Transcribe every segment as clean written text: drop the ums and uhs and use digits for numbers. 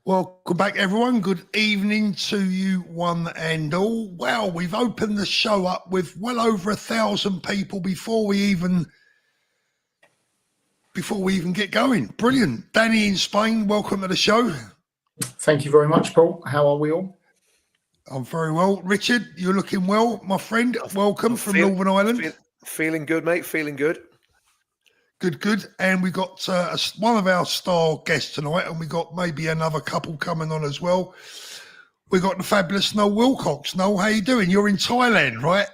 Welcome back, everyone. Good evening to you, one and all. Well, we've opened the show up with well over 1,000 people before we even get going. Brilliant. Danny in Spain, welcome to the show. Thank you very much, Paul. How are we all? I'm very well. Richard, you're looking well, my friend. Welcome from Northern Ireland. Feeling good, mate. Feeling good. Good. And we got one of our star guests tonight, and we got maybe another couple coming on as well. We got the fabulous Noel Wilcox. Noel, how you doing? You're in Thailand, right?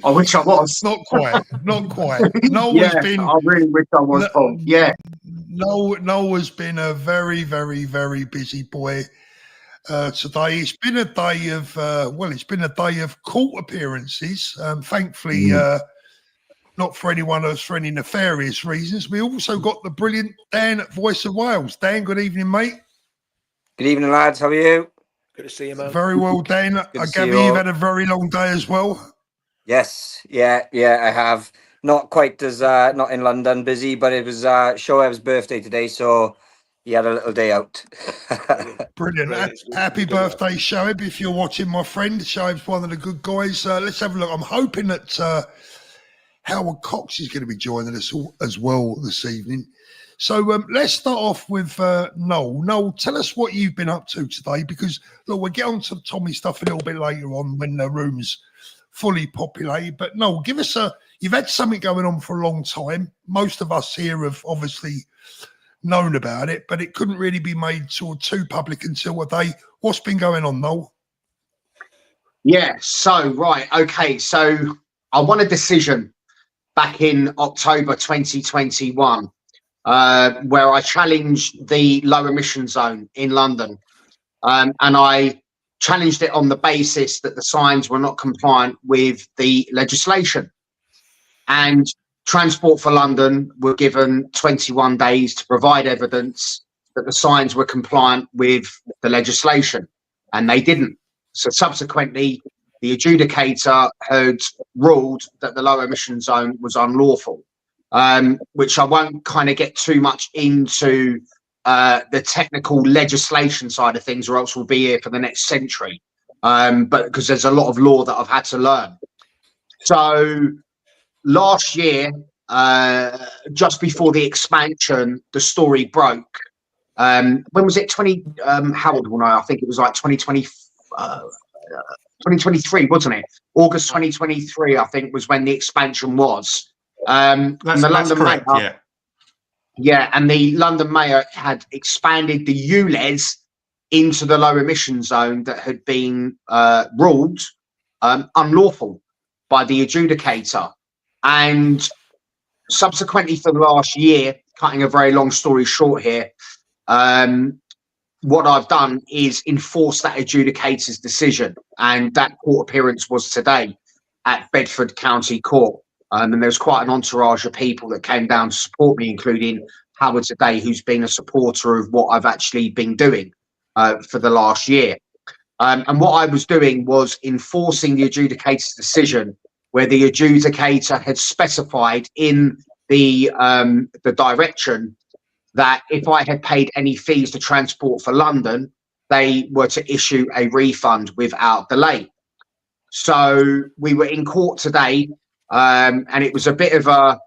I wish I was. Not quite. Noel has been. I really wish I was, Paul. Yeah. Noel has been a very, very, very busy boy. Today it's been a day of court appearances. Thankfully, not for anyone else for any nefarious reasons. We also got the brilliant Dan at Voice of Wales. Dan, good evening, mate. Good evening, lads. How are you? Good to see you, man. Very well, Dan. I gather you've had a very long day as well. Yes, yeah, I have. Not quite as not in London, busy, but it was Shoaib's birthday today, so he had a little day out. Brilliant. Happy birthday, Shoaib, if you're watching, my friend. Shoaib's one of the good guys. Let's have a look. I'm hoping that Howard Cox is going to be joining us as well this evening. So let's start off with Noel. Noel, tell us what you've been up to today, because look, we'll get on to Tommy stuff a little bit later on when the room's fully populated. But Noel, give us you've had something going on for a long time. Most of us here have obviously known about it, but it couldn't really be made sort of too public until a day. What's been going on, Noel? Yeah, so I won a decision back in October 2021 where I challenged the low emission zone in London, and I challenged it on the basis that the signs were not compliant with the legislation. And Transport for London were given 21 days to provide evidence that the signs were compliant with the legislation, and they didn't. So subsequently, the adjudicator had ruled that the low emission zone was unlawful, which I won't kind of get too much into the technical legislation side of things, or else we'll be here for the next century, but because there's a lot of law that I've had to learn. So last year, just before the expansion, the story broke. When was it? How old was I? I think it was like 2023, wasn't it? August 2023, I think, was when the expansion was. That's correct, yeah. Yeah, and the London Mayor had expanded the ULEZ into the low emission zone that had been ruled unlawful by the adjudicator. And subsequently, for the last year, cutting a very long story short here, what I've done is enforce that adjudicator's decision, and that court appearance was today at Bedford County Court. And there's quite an entourage of people that came down to support me, including Howard today, who's been a supporter of what I've actually been doing for the last year. And what I was doing was enforcing the adjudicator's decision, where the adjudicator had specified in the direction that if I had paid any fees to Transport for London, they were to issue a refund without delay. So we were in court today, and it was a bit of a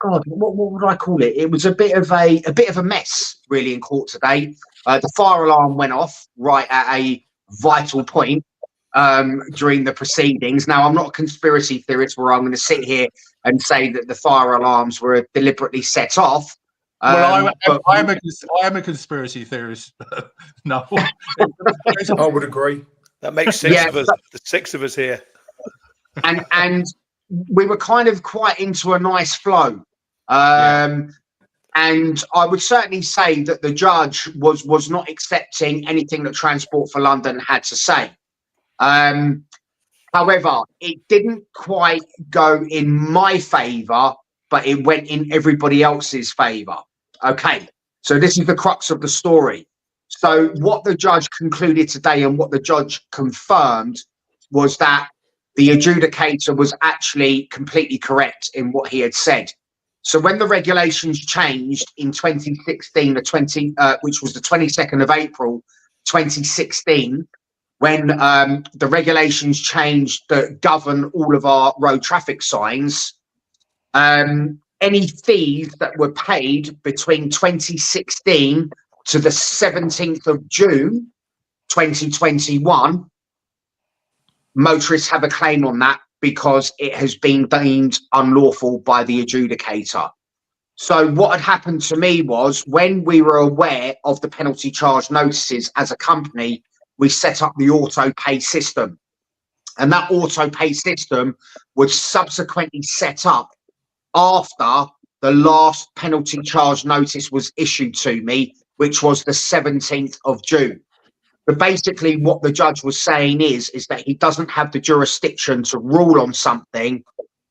what would I call it? It was a bit of a mess, really, in court today. The fire alarm went off right at a vital point during the proceedings. Now, I'm not a conspiracy theorist where I'm going to sit here and say that the fire alarms were deliberately set off. Well, I am a conspiracy theorist. No, I would agree. That makes six of us. The six of us here. And we were kind of quite into a nice flow. And I would certainly say that the judge was not accepting anything that Transport for London had to say. However, it didn't quite go in my favour, but it went in everybody else's favour. Okay, so this is the crux of the story. So what the judge concluded today and what the judge confirmed was that the adjudicator was actually completely correct in what he had said. So when the regulations changed in 2016, which was the 22nd of April, 2016, when the regulations changed that govern all of our road traffic signs, any fees that were paid between 2016 to the 17th of June, 2021, motorists have a claim on that because it has been deemed unlawful by the adjudicator. So what had happened to me was, when we were aware of the penalty charge notices as a company, we set up the auto pay system. And that auto pay system was subsequently set up after the last penalty charge notice was issued to me, which was the 17th of June. But basically what the judge was saying is that he doesn't have the jurisdiction to rule on something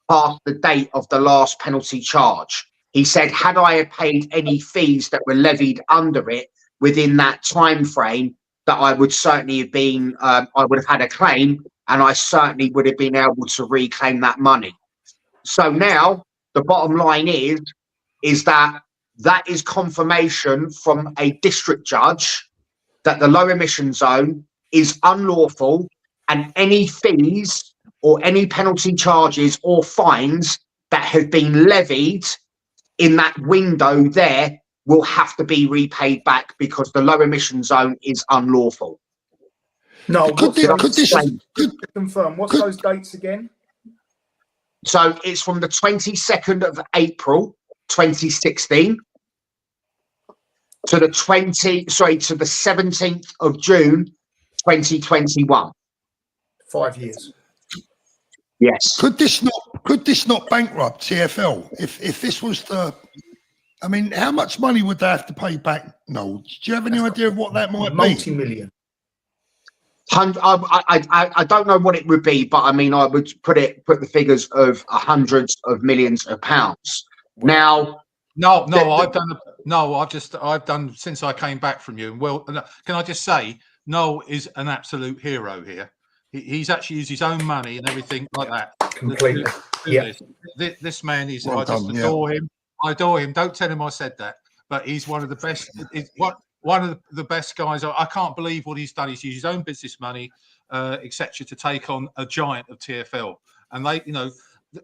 past the date of the last penalty charge. He said, had I paid any fees that were levied under it within that time frame, that I would certainly have been, I would have had a claim, and I certainly would have been able to reclaim that money. So now the bottom line is that is confirmation from a district judge that the low emission zone is unlawful, and any fees or any penalty charges or fines that have been levied in that window there will have to be repaid back because the low emission zone is unlawful. No, could confirm, what's those dates again? So it's from the 22nd of April 2016 to the 17th of June 2021. 5 years. Yes. Could this not bankrupt TfL if this was the? I mean, how much money would they have to pay back? No, do you have any idea of what that might be? Multi-million. I don't know what it would be, but I mean, I would put the figures of hundreds of millions of pounds. Now, I've done since I came back from you. And well, can I just say, Noel is an absolute hero here. He's actually used his own money and everything like that. Completely. Yeah. This man is. Well I just adore him. I adore him. Don't tell him I said that. But he's one of the best. One of the best guys. I can't believe what he's done. He's used his own business money, etc., to take on a giant of TfL. And they,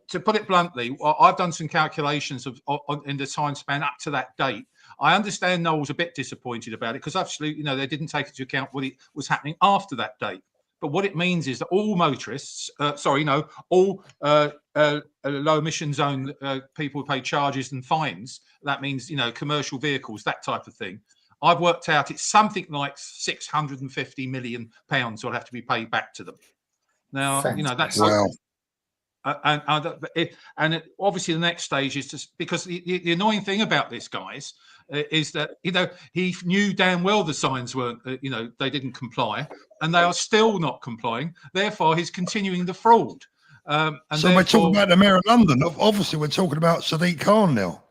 to put it bluntly, I've done some calculations in the time span up to that date. I understand Noel's a bit disappointed about it because absolutely, they didn't take into account what was happening after that date. But what it means is that all motorists, all low emission zone people who pay charges and fines. That means, commercial vehicles, that type of thing. I've worked out it's something like £650 million will have to be paid back to them. Now, that's wow. And obviously the next stage is just because the annoying thing about this, guys, is that he knew damn well the signs weren't they didn't comply, and they are still not complying. Therefore, he's continuing the fraud. And so we're talking about the Mayor of London. Obviously, we're talking about Sadiq Khan now.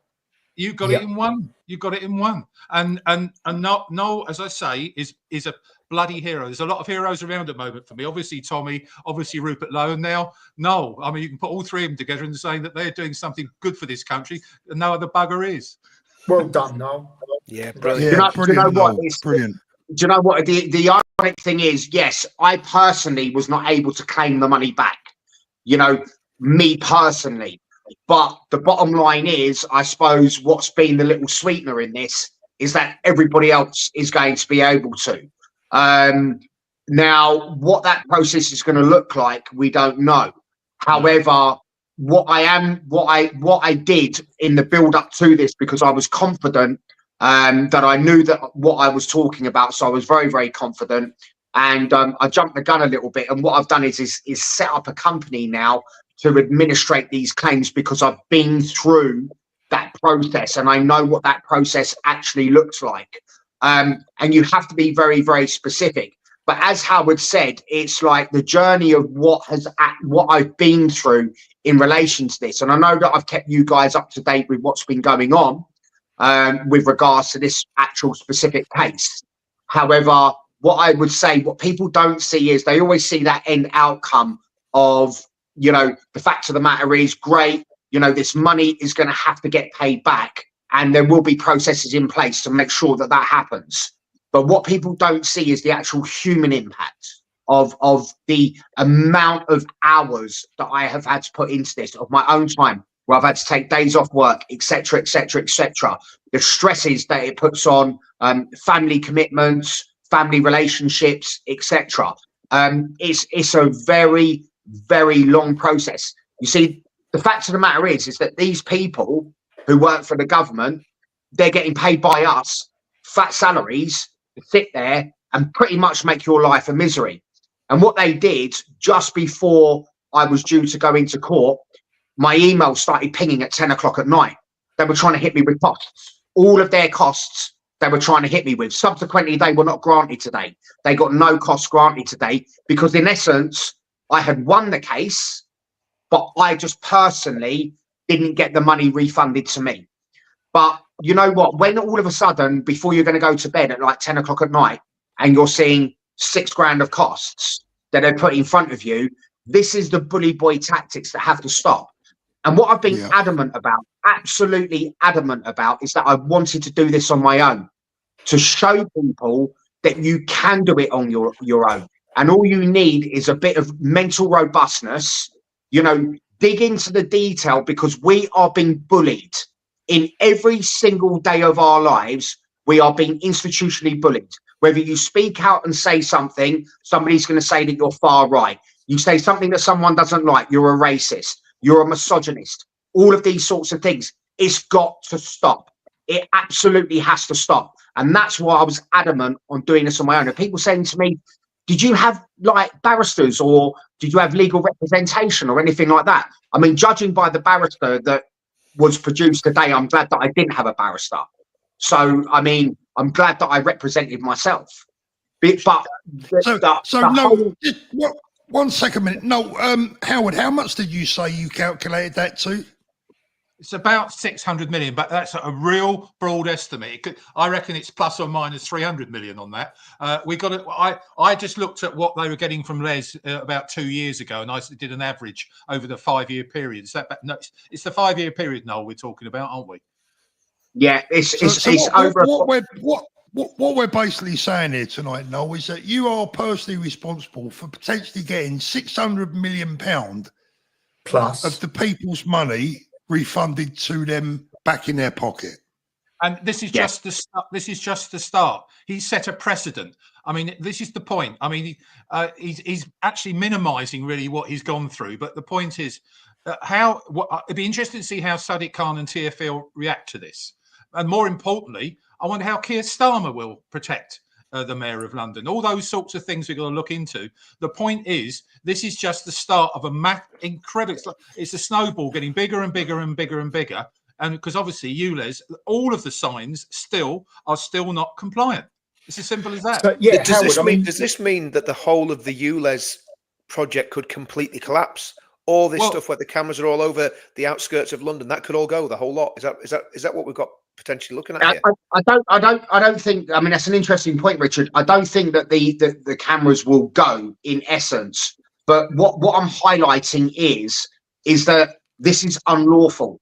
You got it in one. You got it in one. And Noel, as I say, is a bloody hero. There's a lot of heroes around at the moment for me. Obviously Tommy, obviously Rupert Lowe, and now Noel. I mean, you can put all three of them together and saying that they're doing something good for this country, and no other bugger is. Well done, Noel. Yeah, brilliant. Yeah, do you know what? Brilliant. Do you know what? The ironic thing is, yes, I personally was not able to claim the money back. Me personally. But the bottom line is, I suppose, what's been the little sweetener in this is that everybody else is going to be able to. Now, what that process is going to look like, we don't know. However, what I did in the build up to this, because I was confident that I knew that what I was talking about, so I was very, very confident, and I jumped the gun a little bit. And what I've done is set up a company now to administrate these claims, because I've been through that process and I know what that process actually looks like. And you have to be very, very specific. But as Howard said, it's like the journey of what I've been through in relation to this. And I know that I've kept you guys up to date with what's been going on with regards to this actual specific case. However, what I would say, what people don't see is they always see that end outcome of, the fact of the matter is, great, you know, this money is going to have to get paid back, and there will be processes in place to make sure that that happens. But what people don't see is the actual human impact of the amount of hours that I have had to put into this, of my own time, where I've had to take days off work, etc., etc., etc. The stresses that it puts on family commitments, family relationships, etc. It's a very, very long process. You see, the fact of the matter is that these people who work for the government, they're getting paid by us fat salaries to sit there and pretty much make your life a misery. And what they did just before I was due to go into court, my email started pinging at 10 o'clock at night. They were trying to hit me with costs. All of their costs they were trying to hit me with. Subsequently, they were not granted today. They got no costs granted today because, in essence, I had won the case, but I just personally didn't get the money refunded to me. But you know what? When all of a sudden, before you're going to go to bed at like 10 o'clock at night, and you're seeing $6,000 of costs that they put in front of you, this is the bully boy tactics that have to stop. And what I've been adamant about, absolutely adamant about, is that I wanted to do this on my own, to show people that you can do it on your own. And all you need is a bit of mental robustness, you know, dig into the detail, because we are being bullied in every single day of our lives. We are being institutionally bullied. Whether you speak out and say something, somebody's going to say that you're far right. You say something that someone doesn't like, you're a racist, you're a misogynist, all of these sorts of things. It's got to stop. It absolutely has to stop. And that's why I was adamant on doing this on my own. And people saying to me, did you have like barristers, or did you have legal representation or anything like that? I mean, judging by the barrister that was produced today, I'm glad that I didn't have a barrister. So, I mean, I'm glad that I represented myself. But one second. No, Howard, how much did you say you calculated that to? It's about 600 million, but that's a real broad estimate. I reckon it's plus or minus 300 million on that. We got it. I just looked at what they were getting from ULEZ about 2 years ago, and I did an average over the 5-year period. No, it's the 5-year period, Noel, we're talking about, aren't we? Yeah, it's over. What we're basically saying here tonight, Noel, is that you are personally responsible for potentially getting £600 million plus of the people's money refunded to them back in their pocket. And this is just the start. This is just the start. He's set a precedent. I mean, this is the point. I mean, he's actually minimising really what he's gone through. But the point is, it'd be interesting to see how Sadiq Khan and TfL react to this. And more importantly, I wonder how Keir Starmer will protect the Mayor of London. All those sorts of things we've got to look into. The point is, this is just the start of a incredible. It's a snowball getting bigger and bigger and bigger and bigger. And because obviously ULEZ, all of the signs are still not compliant. It's as simple as that. So, does this mean that the whole of the ULEZ project could completely collapse? All this stuff where the cameras are all over the outskirts of London, that could all go, the whole lot. Is that what we've got potentially looking at here? I don't think. I mean, that's an interesting point, Richard. I don't think that the cameras will go in essence. But what I'm highlighting is that this is unlawful,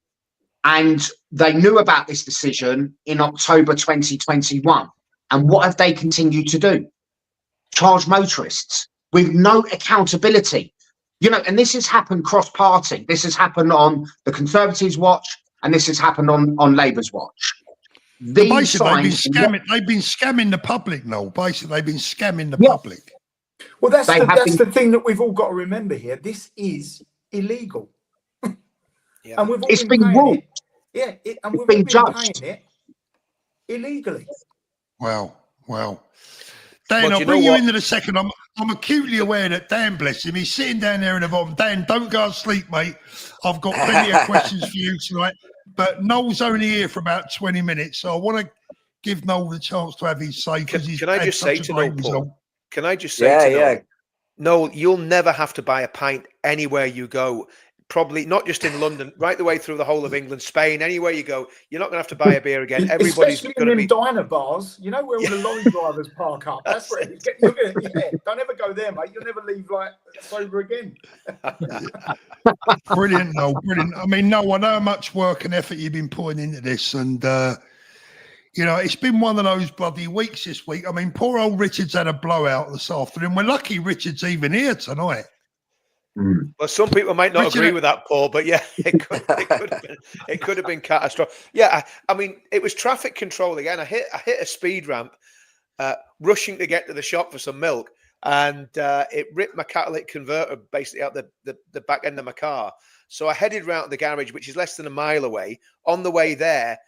and they knew about this decision in October 2021. And what have they continued to do? Charge motorists with no accountability. You know, and this has happened cross-party. This has happened on the Conservatives' watch, and this has happened on Labour's watch. Basically, they've been scamming the public, Noel. Basically, they've been scamming the public. Well, that's the thing that we've all got to remember here. This is illegal. And we've all been ruled. And we've been judged. Paying it illegally. Well. Dan, I'll bring you into the second. I'm acutely aware that Dan, bless him, he's sitting down there in the bottom. Dan, don't go to sleep, mate. I've got plenty of questions for you tonight. But Noel's only here for about 20 minutes, so I want to give Noel the chance to have his say. Can I just say to Noel, Paul? Can I just say to Noel, Noel, you'll never have to buy a pint anywhere you go. probably not just in London, right the way through the whole of England, Spain, anywhere you go, you're not going to have to buy a beer again. Everybody's Especially going in to them be. diner bars, you know, where all the lorry drivers park up. That's where you're gonna, don't ever go there, mate. You'll never leave like sober again. Brilliant, Noel, brilliant. I mean, Noel, I know how much work and effort you've been putting into this, and you know, it's been one of those bloody weeks this week. I mean, poor old Richard's had a blowout this afternoon. We're lucky Richard's even here tonight. Well, some people might not agree with that, Paul, but yeah, it could have been catastrophic. Yeah, I mean, it was traffic control again. I hit a speed ramp, rushing to get to the shop for some milk, and it ripped my catalytic converter basically out the back end of my car. So I headed round to the garage, which is less than a mile away. On the way there,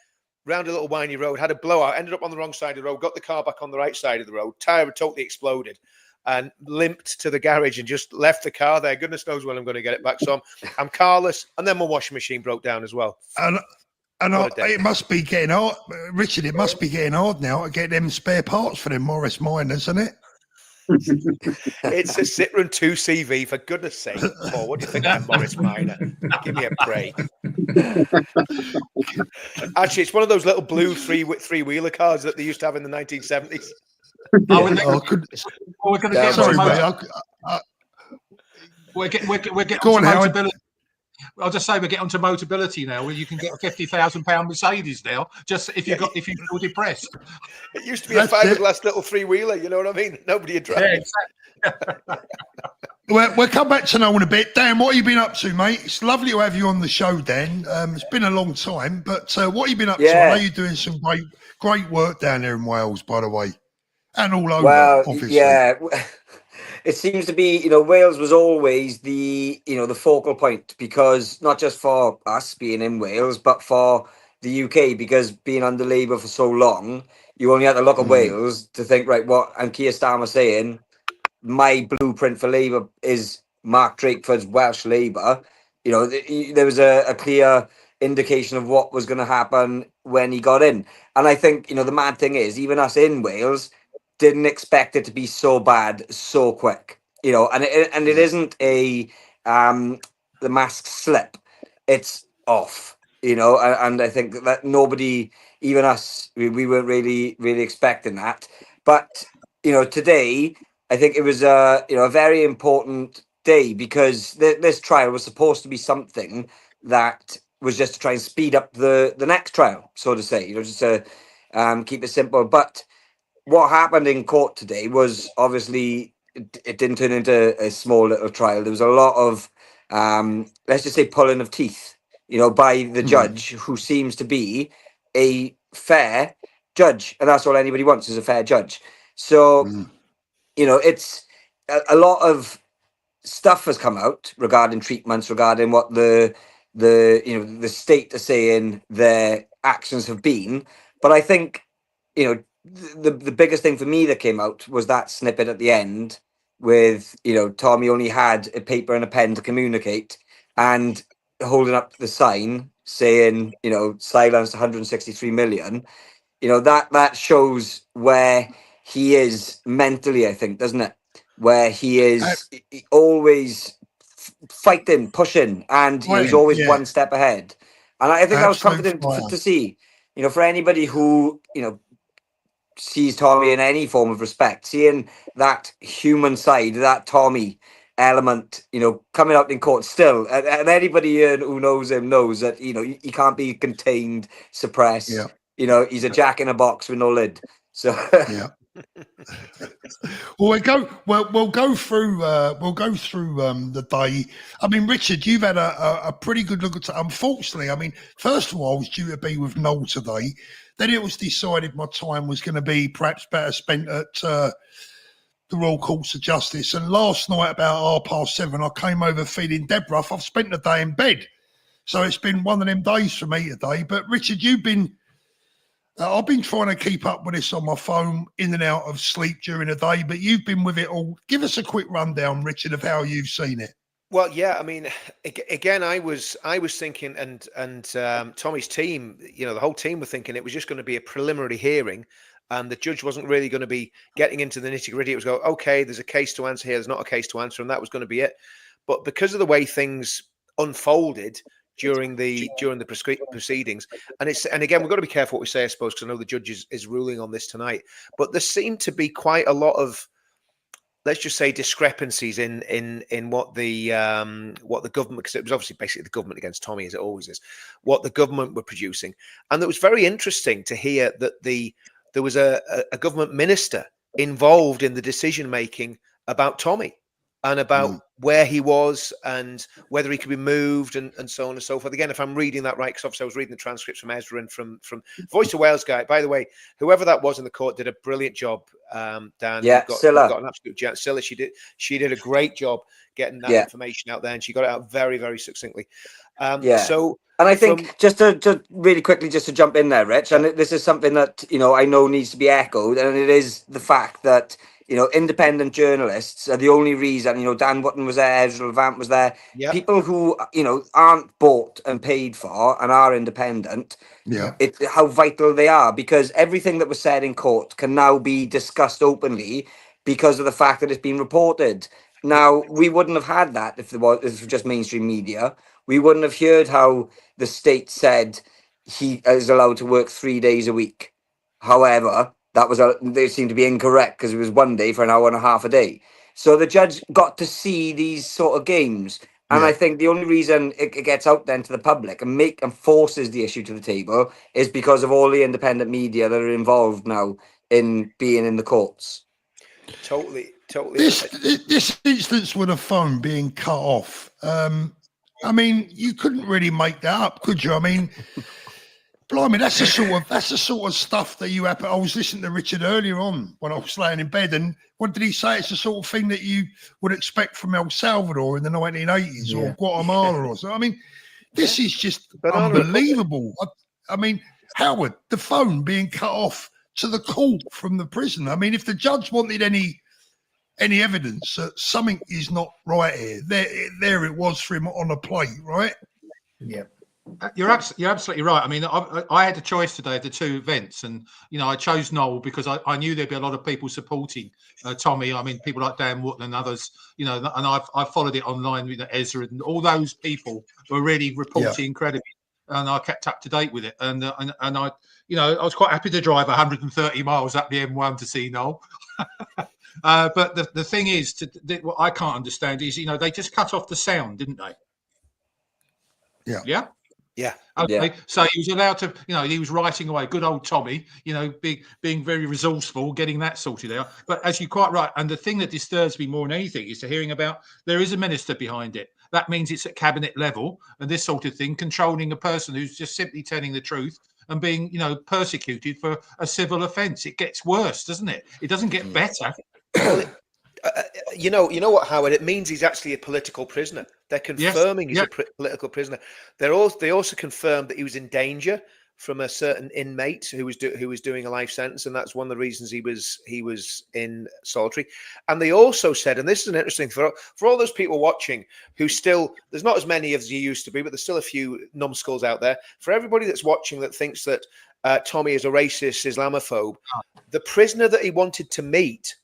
round a little windy road, had a blowout, ended up on the wrong side of the road, got the car back on the right side of the road, tyre had totally exploded, and limped to the garage and just left the car there. Goodness knows when I'm going to get it back. So I'm carless. And then my washing machine broke down as well. And it must be getting hard, Richard. It must be getting hard now to get them spare parts for them Morris Minors, isn't it? It's a Citroen 2CV, for goodness sake, Paul. What do you think of Morris Minor? Give me a break. Actually, it's one of those little blue three-wheeler cars that they used to have in the 1970s. We're going to get sorry, mate. We're getting on Motability. I'll just say we're getting onto Motability now, where you can get a £50,000 Mercedes now, just if you feel depressed. It used to be a fiberglass little three-wheeler. You know what I mean? Nobody had driven. Yeah, exactly. We'll come back to Noel in a bit. Dan, what have you been up to, mate? It's lovely to have you on the show, Dan. It's been a long time, but what have you been up to? I know you're doing some great work down there in Wales, by the way, and all over, obviously. Yeah. It seems to be, Wales was always the focal point, because not just for us being in Wales, but for the UK, because being under Labour for so long, you only had to look at Wales to think, right, what and Keir Starmer saying, my blueprint for Labour is Mark Drakeford's Welsh Labour. There was a clear indication of what was going to happen when he got in. And I think, the mad thing is, even us in Wales didn't expect it to be so bad so quick, and it isn't the mask slip, it's off, and I think that nobody, even us, we weren't really expecting that. But today I think it was a very important day, because this trial was supposed to be something that was just to try and speed up the next trial, so to say, just to keep it simple. But what happened in court today was, obviously, it didn't turn into a small little trial. There was a lot of, let's just say, pulling of teeth, by the judge, who seems to be a fair judge. And that's all anybody wants, is a fair judge. So, it's a lot of stuff has come out regarding treatments, regarding what the state are saying their actions have been. But I think, the biggest thing for me that came out was that snippet at the end with, Tommy only had a paper and a pen to communicate, and holding up the sign saying, silence 163 million. That shows where he is mentally, I think, doesn't it? Where he is always fighting, pushing, and he's always one step ahead. And I think that was comforting to see, for anybody who, sees Tommy in any form of respect, seeing that human side, that Tommy element, coming out in court still, and anybody who knows him knows that, he can't be contained, suppressed. Yeah. He's a jack in a box with no lid. So yeah. We'll go through the day. I mean, Richard, you've had a pretty good look at it. Unfortunately, I mean, first of all, I was due to be with Noel today. Then it was decided my time was going to be perhaps better spent at the Royal Courts of Justice. And last night, about 7:30, I came over feeling dead rough. I've spent the day in bed, so it's been one of them days for me today. But Richard, I've been trying to keep up with this on my phone, in and out of sleep during the day, but you've been with it all. Give us a quick rundown, Richard, of how you've seen it. Well, yeah, I mean, again, I was thinking, and Tommy's team, the whole team were thinking it was just going to be a preliminary hearing, and the judge wasn't really going to be getting into the nitty-gritty. It was okay, there's a case to answer here, there's not a case to answer, and that was going to be it. But because of the way things unfolded during the proceedings. And again, we've got to be careful what we say, I suppose, because I know the judge is ruling on this tonight. But there seemed to be quite a lot of, let's just say, discrepancies in what the government, because it was obviously basically the government against Tommy, as it always is, what the government were producing. And it was very interesting to hear that there was a government minister involved in the decision making about Tommy and about where he was and whether he could be moved and so on and so forth. Again, if I'm reading that right, because obviously I was reading the transcripts from Ezra and from Voice of Wales guy. By the way, whoever that was in the court did a brilliant job, Dan. Yeah, Scylla. Got an absolute gem. Scylla, she did a great job getting that information out there, and she got it out very, very succinctly. So, and I think just to really quickly, just to jump in there, Rich, and this is something that, you know, I know needs to be echoed, and it is the fact that, you know, independent journalists are the only reason, you know, Dan Wootton was there, Ezra Levant was there. Yep. People who, you know, aren't bought and paid for and are independent, it's how vital they are, because everything that was said in court can now be discussed openly because of the fact that it's been reported. Now, we wouldn't have had that if it was just mainstream media. We wouldn't have heard how the state said he is allowed to work 3 days a week. However, they seemed to be incorrect because it was 1 day for an hour and a half a day. So the judge got to see these sort of games. And I think the only reason it gets out then to the public and forces the issue to the table is because of all the independent media that are involved now in being in the courts. Totally. This instance with a phone being cut off, I mean, you couldn't really make that up, could you? I mean, blimey, that's the sort of stuff that you happen. I was listening to Richard earlier on when I was laying in bed, and what did he say? It's the sort of thing that you would expect from El Salvador in the 1980s or Guatemala or so. I mean, this is just unbelievable. I mean, Howard, the phone being cut off to the court from the prison. I mean, if the judge wanted any evidence that something is not right here, there it was for him on a plate, right? Yeah. You're absolutely right. I mean, I had a choice today of the two events, and you know, I chose Noel because I knew there'd be a lot of people supporting Tommy. I mean, people like Dan Wootton and others, you know, and I've followed it online with Ezra and all those people were really reporting incredibly, and I kept up to date with it. And I, you know, I was quite happy to drive 130 miles up the M1 to see Noel. But the thing is, what I can't understand is, you know, they just cut off the sound, didn't they? Yeah. Yeah. Yeah. Okay. Yeah. So he was allowed to, you know, he was writing away. Good old Tommy, you know, being very resourceful, getting that sorted out. But as you're quite right, and the thing that disturbs me more than anything is to hearing about there is a minister behind it. That means it's at cabinet level, and this sort of thing, controlling a person who's just simply telling the truth and being, you know, persecuted for a civil offence. It gets worse, doesn't it? It doesn't get better. Well, you know what, Howard? It means he's actually a political prisoner. They're confirming he's a political prisoner. They also confirmed that he was in danger from a certain inmate who was doing a life sentence, and that's one of the reasons he was in solitary. And they also said, and this is an interesting for all those people watching who still, there's not as many as you used to be, but there's still a few numbskulls out there. For everybody that's watching that thinks that Tommy is a racist Islamophobe, the prisoner that he wanted to meet,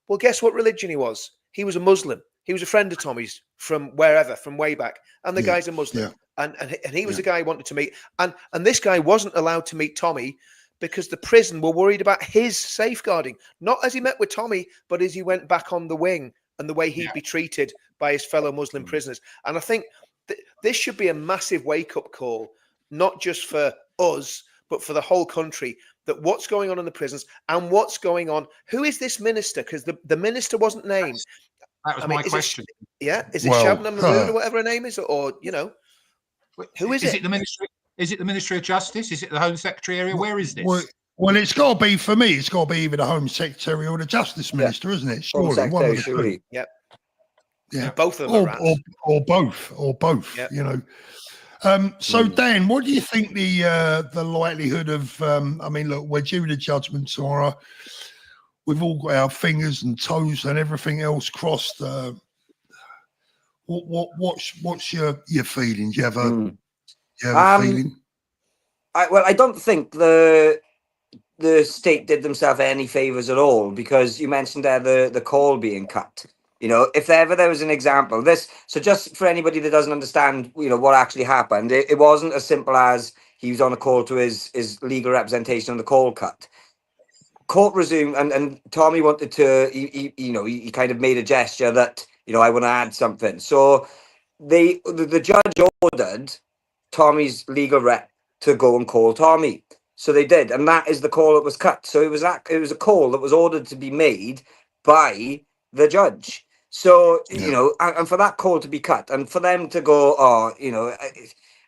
well, guess what religion he was? He was a Muslim. He was a friend of Tommy's from wherever, from way back. And the guy's a Muslim. And he was the guy he wanted to meet. And this guy wasn't allowed to meet Tommy because the prison were worried about his safeguarding. Not as he met with Tommy, but as he went back on the wing and the way he'd be treated by his fellow Muslim prisoners. And I think this should be a massive wake-up call, not just for us, but for the whole country, that what's going on in the prisons and what's going on. Who is this minister? Because the minister wasn't named. That was my question. Is it Shabnam Mahmood or whatever her name is? Or you know, who is it? Is it the Ministry of Justice? Is it the Home Secretary area? Where is this? Well, it's got to be, for me, it's got to be either the Home Secretary or the Justice Minister, isn't it? Surely, one of the two. Yeah. Both of them or both. You know. So Dan, what do you think the likelihood of? I mean, look, we're due to judgment tomorrow. We've all got our fingers and toes and everything else crossed. What's your feelings? You have a feeling? I don't think the state did themselves any favors at all, because you mentioned there the call being cut. You know, if ever there was an example, so just for anybody that doesn't understand, you know, what actually happened, it wasn't as simple as he was on a call to his legal representation on the call cut. Court resumed, and Tommy wanted to, he kind of made a gesture that, you know, I want to add something. So the judge ordered Tommy's legal rep to go and call Tommy. So they did, and that is the call that was cut. So it was a call that was ordered to be made by the judge. So, you know, and for that call to be cut, and for them to go, oh, you know,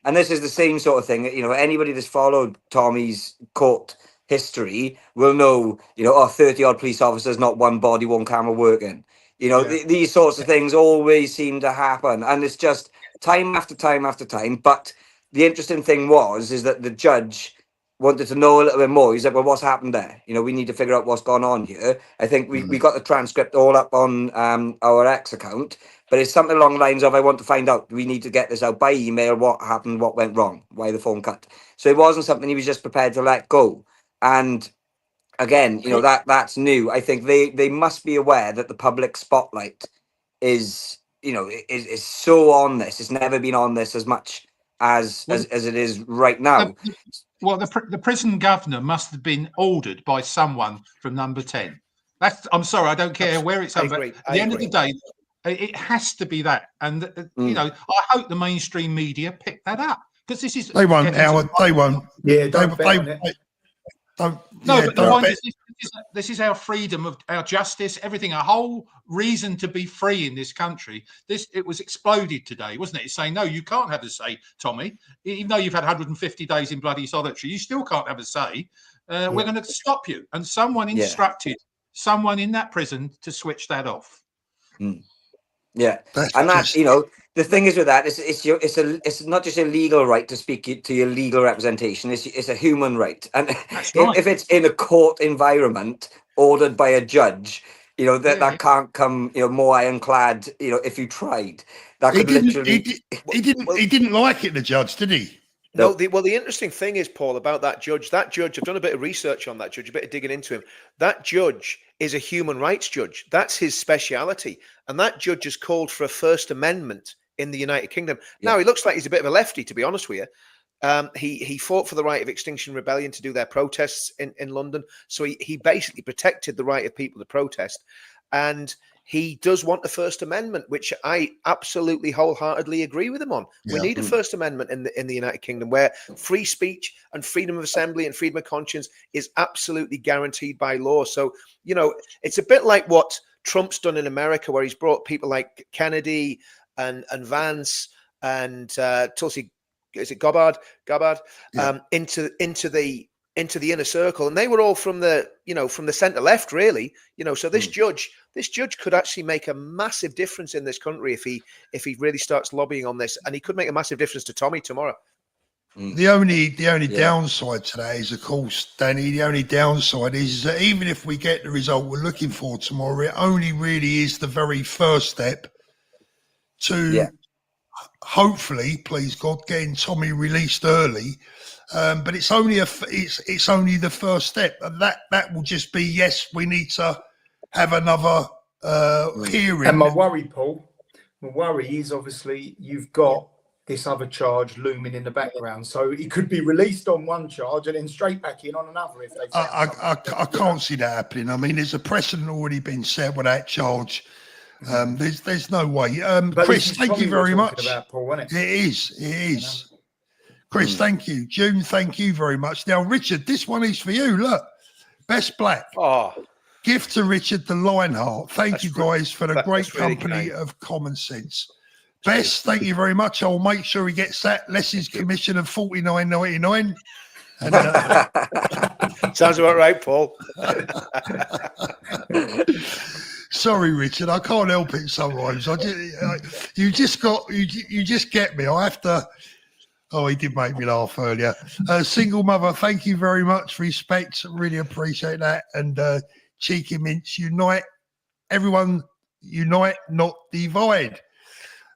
and this is the same sort of thing, you know, anybody that's followed Tommy's court history will know, you know, 30 odd police officers, not one body, one camera working. You know, these sorts of things always seem to happen, and it's just time after time after time. But the interesting thing is that the judge wanted to know a little bit more. He's like, well, what's happened there? You know, we need to figure out what's gone on here. I think we got the transcript all up on our X account, but it's something along the lines of, I want to find out, we need to get this out by email, what happened, what went wrong, why the phone cut. So it wasn't something he was just prepared to let go. And again, you know, that's new. I think they must be aware that the public spotlight is, you know, is so on this. It's never been on this as much as it is right now. Well, the prison governor must have been ordered by someone from Number 10. I'm sorry, I don't care where it's over. At the end of the day, it has to be that. And you know, I hope the mainstream media pick that up, because this is they won't, Howard. They won't. Yeah, this is our freedom of our justice, everything, our whole reason to be free in this country. It was exploded today, wasn't it? It's saying, no, you can't have a say, Tommy. Even though you've had 150 days in bloody solitary, you still can't have a say. We're going to stop you. And someone instructed someone in that prison to switch that off. Yeah, and that, you know, the thing is with that, it's not just a legal right to speak to your legal representation. It's a human right, and if it's in a court environment ordered by a judge, you know, that can't come, you know, more ironclad. You know, if you tried, that could literally. He didn't like it, the judge, did he? No, the interesting thing is, Paul, about that judge, I've done a bit of research on that judge, a bit of digging into him. That judge is a human rights judge. That's his speciality. And that judge has called for a First Amendment in the United Kingdom. Yeah. Now, he looks like he's a bit of a lefty, to be honest with you. He fought for the right of Extinction Rebellion to do their protests in London. So he basically protected the right of people to protest. And he does want the First Amendment, which I absolutely wholeheartedly agree with him on. Yeah. We need a First Amendment in the United Kingdom where free speech and freedom of assembly and freedom of conscience is absolutely guaranteed by law. So, you know, it's a bit like what Trump's done in America, where he's brought people like Kennedy and Vance and Tulsi, is it Gabbard, into the inner circle, and they were all from the center left, really. You know, so this judge could actually make a massive difference in this country if he really starts lobbying on this, and he could make a massive difference to Tommy tomorrow. The only downside to that is, of course, Danny, the only downside is that even if we get the result we're looking for tomorrow, it only really is the very first step to hopefully, please God, getting Tommy released early. But it's only the first step, and that will just be, yes, we need to have another hearing. And my worry is obviously you've got this other charge looming in the background, so he could be released on one charge and then straight back in on another if they. I can't see that happening. I mean, there's a precedent already been set with that charge. There's no way. Chris, thank you very much. About, Paul, isn't it? It is. Chris, thank you. June, thank you very much. Now, Richard, this one is for you. Look, Best Black. Oh, Gift to Richard the Lionheart. Thank you guys for the great company of Common Sense. Best, thank you very much. I'll make sure he gets that. Less his commission of $49.99. Sounds about right, Paul. Sorry, Richard, I can't help it sometimes. You just get me. I have to. Oh, he did make me laugh earlier. Single mother, thank you very much. Respect, really appreciate that. And Cheeky Mints, unite. Everyone, unite, not divide.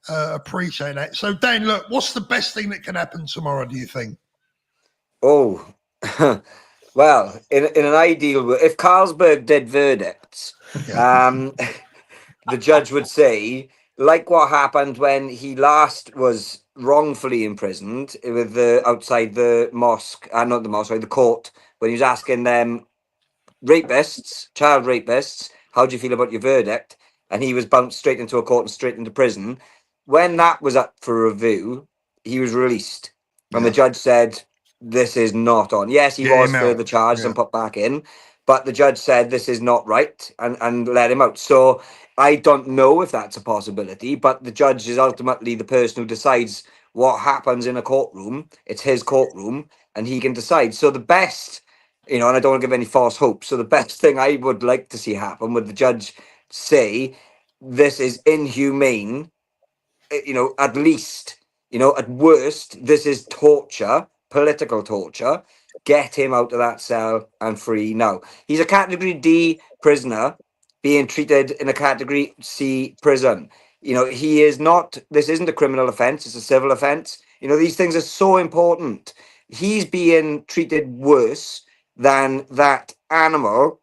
Appreciate that. So, Dan, look, what's the best thing that can happen tomorrow, do you think? Oh, well, in an ideal world, if Carlsberg did verdicts, the judge would say, like what happened when he last was wrongfully imprisoned with the outside the mosque, not the mosque, sorry, the court, when he was asking them rapists, child rapists, how do you feel about your verdict? And he was bounced straight into a court and straight into prison. When that was up for review, he was released. And the judge said, this is not on. Yes, he was further charged and put back in, but the judge said this is not right and let him out. So I don't know if that's a possibility, but the judge is ultimately the person who decides what happens in a courtroom. It's his courtroom and he can decide. So the best, and I don't want to give any false hope. So the best thing I would like to see happen would the judge say, this is inhumane, at least, at worst, this is torture, political torture. Get him out of that cell and free now. He's a category D prisoner being treated in a category C prison. He is not, this isn't a criminal offense, it's a civil offense. These things are so important. He's being treated worse than that animal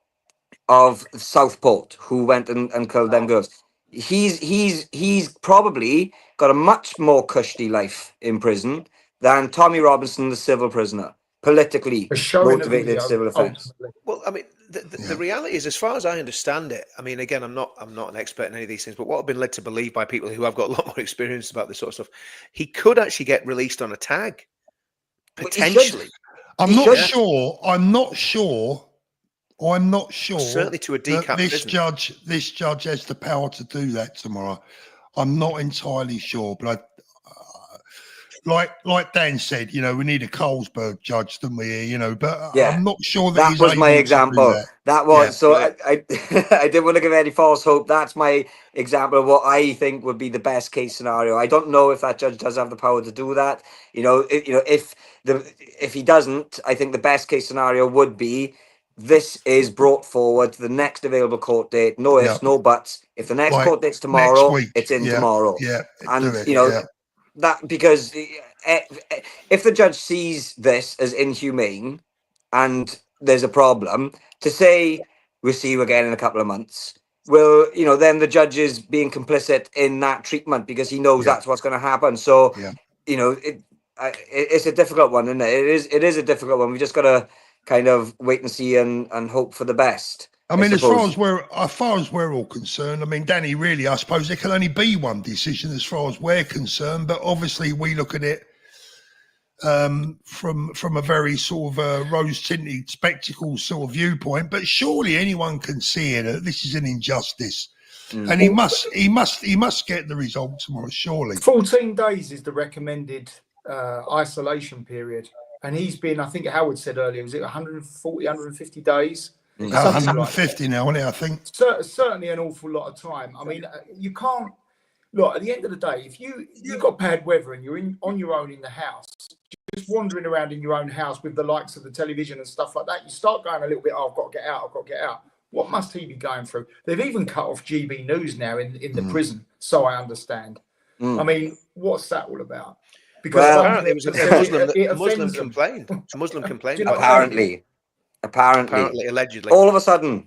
of Southport who went and killed them girls. He's probably got a much more cushy life in prison than Tommy Robinson, the civil prisoner, politically motivated civil offence. Well, I mean, the reality is, as far as I understand it, I mean, again, I'm not an expert in any of these things, but what I've been led to believe by people who have got a lot more experience about this sort of stuff, he could actually get released on a tag, potentially. I'm not sure. Certainly to a decap. This judge has the power to do that tomorrow. I'm not entirely sure, but like Dan said, we need a Colesberg judge, don't we? But I'm not sure that was my example. That was so. I I didn't want to give any false hope. That's my example of what I think would be the best case scenario. I don't know if that judge does have the power to do that. If he doesn't, I think the best case scenario would be this is brought forward to the next available court date. No ifs, no buts. If the next court date's tomorrow, it's in tomorrow. And that, because if the judge sees this as inhumane and there's a problem, to say we'll see you again in a couple of months, well, then the judge is being complicit in that treatment because he knows that's what's going to happen. So, it's a difficult one, isn't it? It is a difficult one. We just got to kind of wait and see and hope for the best. I mean, as far as we're all concerned, I mean, Danny, really, I suppose there can only be one decision as far as we're concerned. But obviously, we look at it from a very sort of rose-tinted spectacle sort of viewpoint. But surely anyone can see that this is an injustice, and he must get the result tomorrow. Surely, 14 days is the recommended isolation period, and he's been, I think Howard said earlier, was it 140, 150 days? 150 like now, isn't it? I think certainly an awful lot of time. I mean, you can't look at the end of the day. If you've got bad weather and you're on your own in the house, just wandering around in your own house with the likes of the television and stuff like that, you start going a little bit, I've got to get out, I've got to get out. What must he be going through? They've even cut off GB News now in the prison, so I understand. I mean, what's that all about? Because apparently it was a Muslim complaint. A Muslim complaint. Apparently, allegedly. All of a sudden.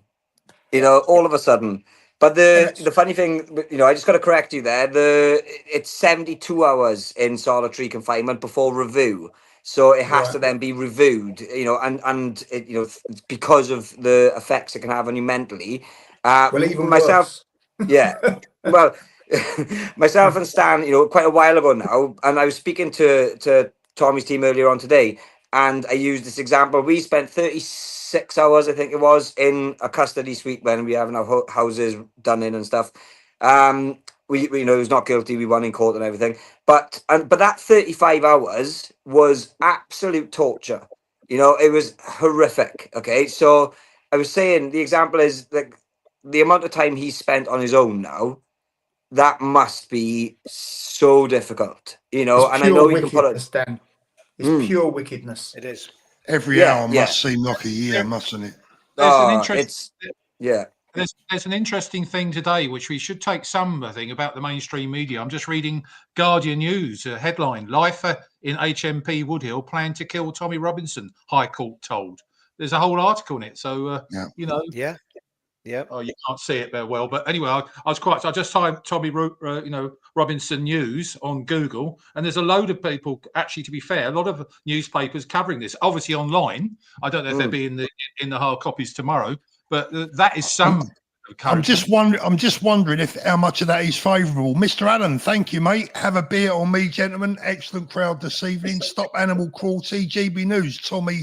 But the funny thing, I just got to correct you there. It's 72 hours in solitary confinement before review. So it has to then be reviewed, and because of the effects it can have on you mentally. Well, even myself, well, myself and Stan, quite a while ago now, and I was speaking to Tommy's team earlier on today, and I used this example. We spent 36 hours, I think it was, in a custody suite when we have our houses done in and stuff. We he was not guilty. We won in court and everything. But that 35 hours was absolute torture. It was horrific. Okay, so I was saying the example is like the amount of time he spent on his own now. That must be so difficult, and I know you can put it. It's pure wickedness. It is. Every hour must seem like a year, mustn't it? There's an interesting thing today, which we should take something about the mainstream media. I'm just reading Guardian News, a headline: Lifer in HMP Woodhill planned to kill Tommy Robinson, High Court told. There's a whole article in it. So, Yeah. Oh, you can't see it very well, but anyway, I just typed Tommy, Robinson news on Google, and there's a load of people. Actually, to be fair, a lot of newspapers covering this. Obviously online. I don't know if they'll be in the hard copies tomorrow, but that is some. I'm just wondering if how much of that is favourable. Mr. Allen, thank you, mate. Have a beer on me, gentlemen. Excellent crowd this evening. Stop animal cruelty. GB News. Tommy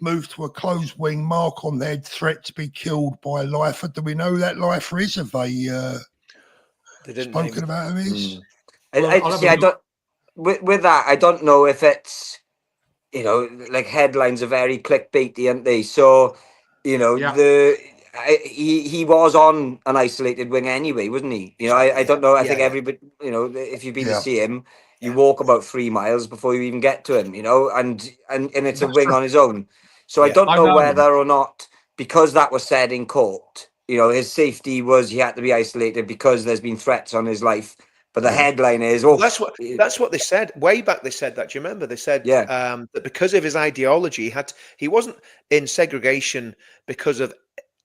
moved to a closed wing, mark on the head, threat to be killed by a lifer. Do we know that lifer is? Have they spoken about who is? I don't. With that, I don't know if it's, like headlines are very clickbaity, aren't they? So, he was on an isolated wing anyway, wasn't he? I don't know. I think everybody, if you've been to see him, you walk about 3 miles before you even get to him, and it's a wing on his own. So I don't know whether or not, because that was said in court, his safety was he had to be isolated because there's been threats on his life. But the headline is, that's what they said way back. They said that. Do you remember? They said that because of his ideology, he wasn't in segregation because of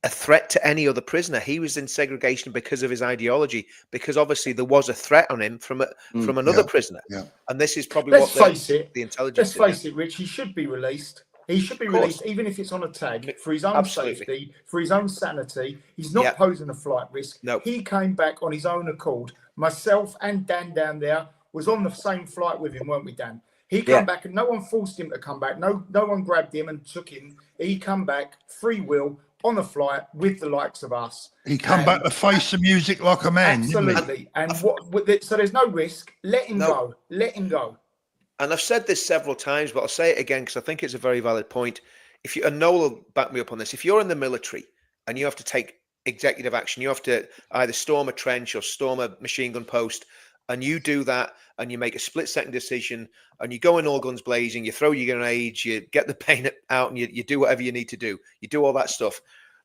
a threat to any other prisoner. He was in segregation because of his ideology, because obviously there was a threat on him from another prisoner. Yeah. And this is probably the intelligence. Let's face it, Rich. He should be released. He should be released, even if it's on a tag, for his own safety, for his own sanity. He's not posing a flight risk. No. He came back on his own accord. Myself and Dan down there was on the same flight with him, weren't we, Dan? He came back and no one forced him to come back. No one grabbed him and took him. He come back, free will, on the flight with the likes of us. He come back to face the music like a man. Absolutely. And so there's no risk. Let him go. Let him go. And I've said this several times, but I'll say it again because I think it's a very valid point. And Noel will back me up on this. If you're in the military and you have to take executive action, you have to either storm a trench or storm a machine gun post, and you do that and you make a split-second decision and you go in all guns blazing, you throw your grenades, you get the paint out and you do whatever you need to do. You do all that stuff.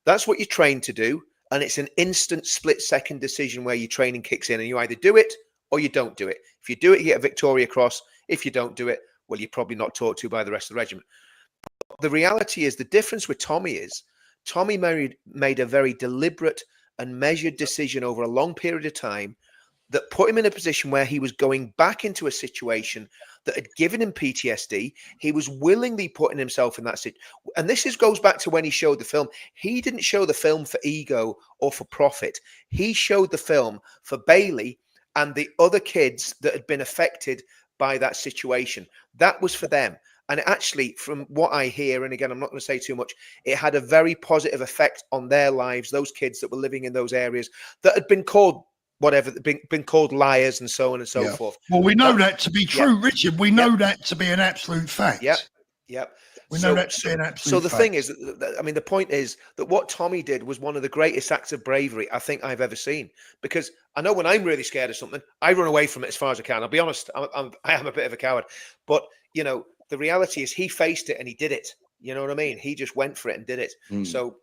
That's what you're trained to do. And it's an instant split-second decision where your training kicks in and you either do it or you don't do it. If you do it, you get a Victoria Cross. If you don't do it, well, you're probably not talked to by the rest of the regiment. The reality is the difference with Tommy is Tommy made a very deliberate and measured decision over a long period of time that put him in a position where he was going back into a situation that had given him PTSD. He was willingly putting himself in that situation. And this goes back to when he showed the film. He didn't show the film for ego or for profit. He showed the film for Bailey and the other kids that had been affected by that situation. That was for them. And actually, from what I hear, and again, I'm not going to say too much, it had a very positive effect on their lives, those kids that were living in those areas that had been called whatever, been called liars and so on and so forth. Well, we know that to be true, Richard. We know that to be an absolute fact. Yep. We know that to be an absolute fact. So the thing is, the point is that what Tommy did was one of the greatest acts of bravery I think I've ever seen. Because I know when I'm really scared of something, I run away from it as far as I can. I'll be honest, I am a bit of a coward. But, the reality is he faced it and he did it. You know what I mean? He just went for it and did it. So,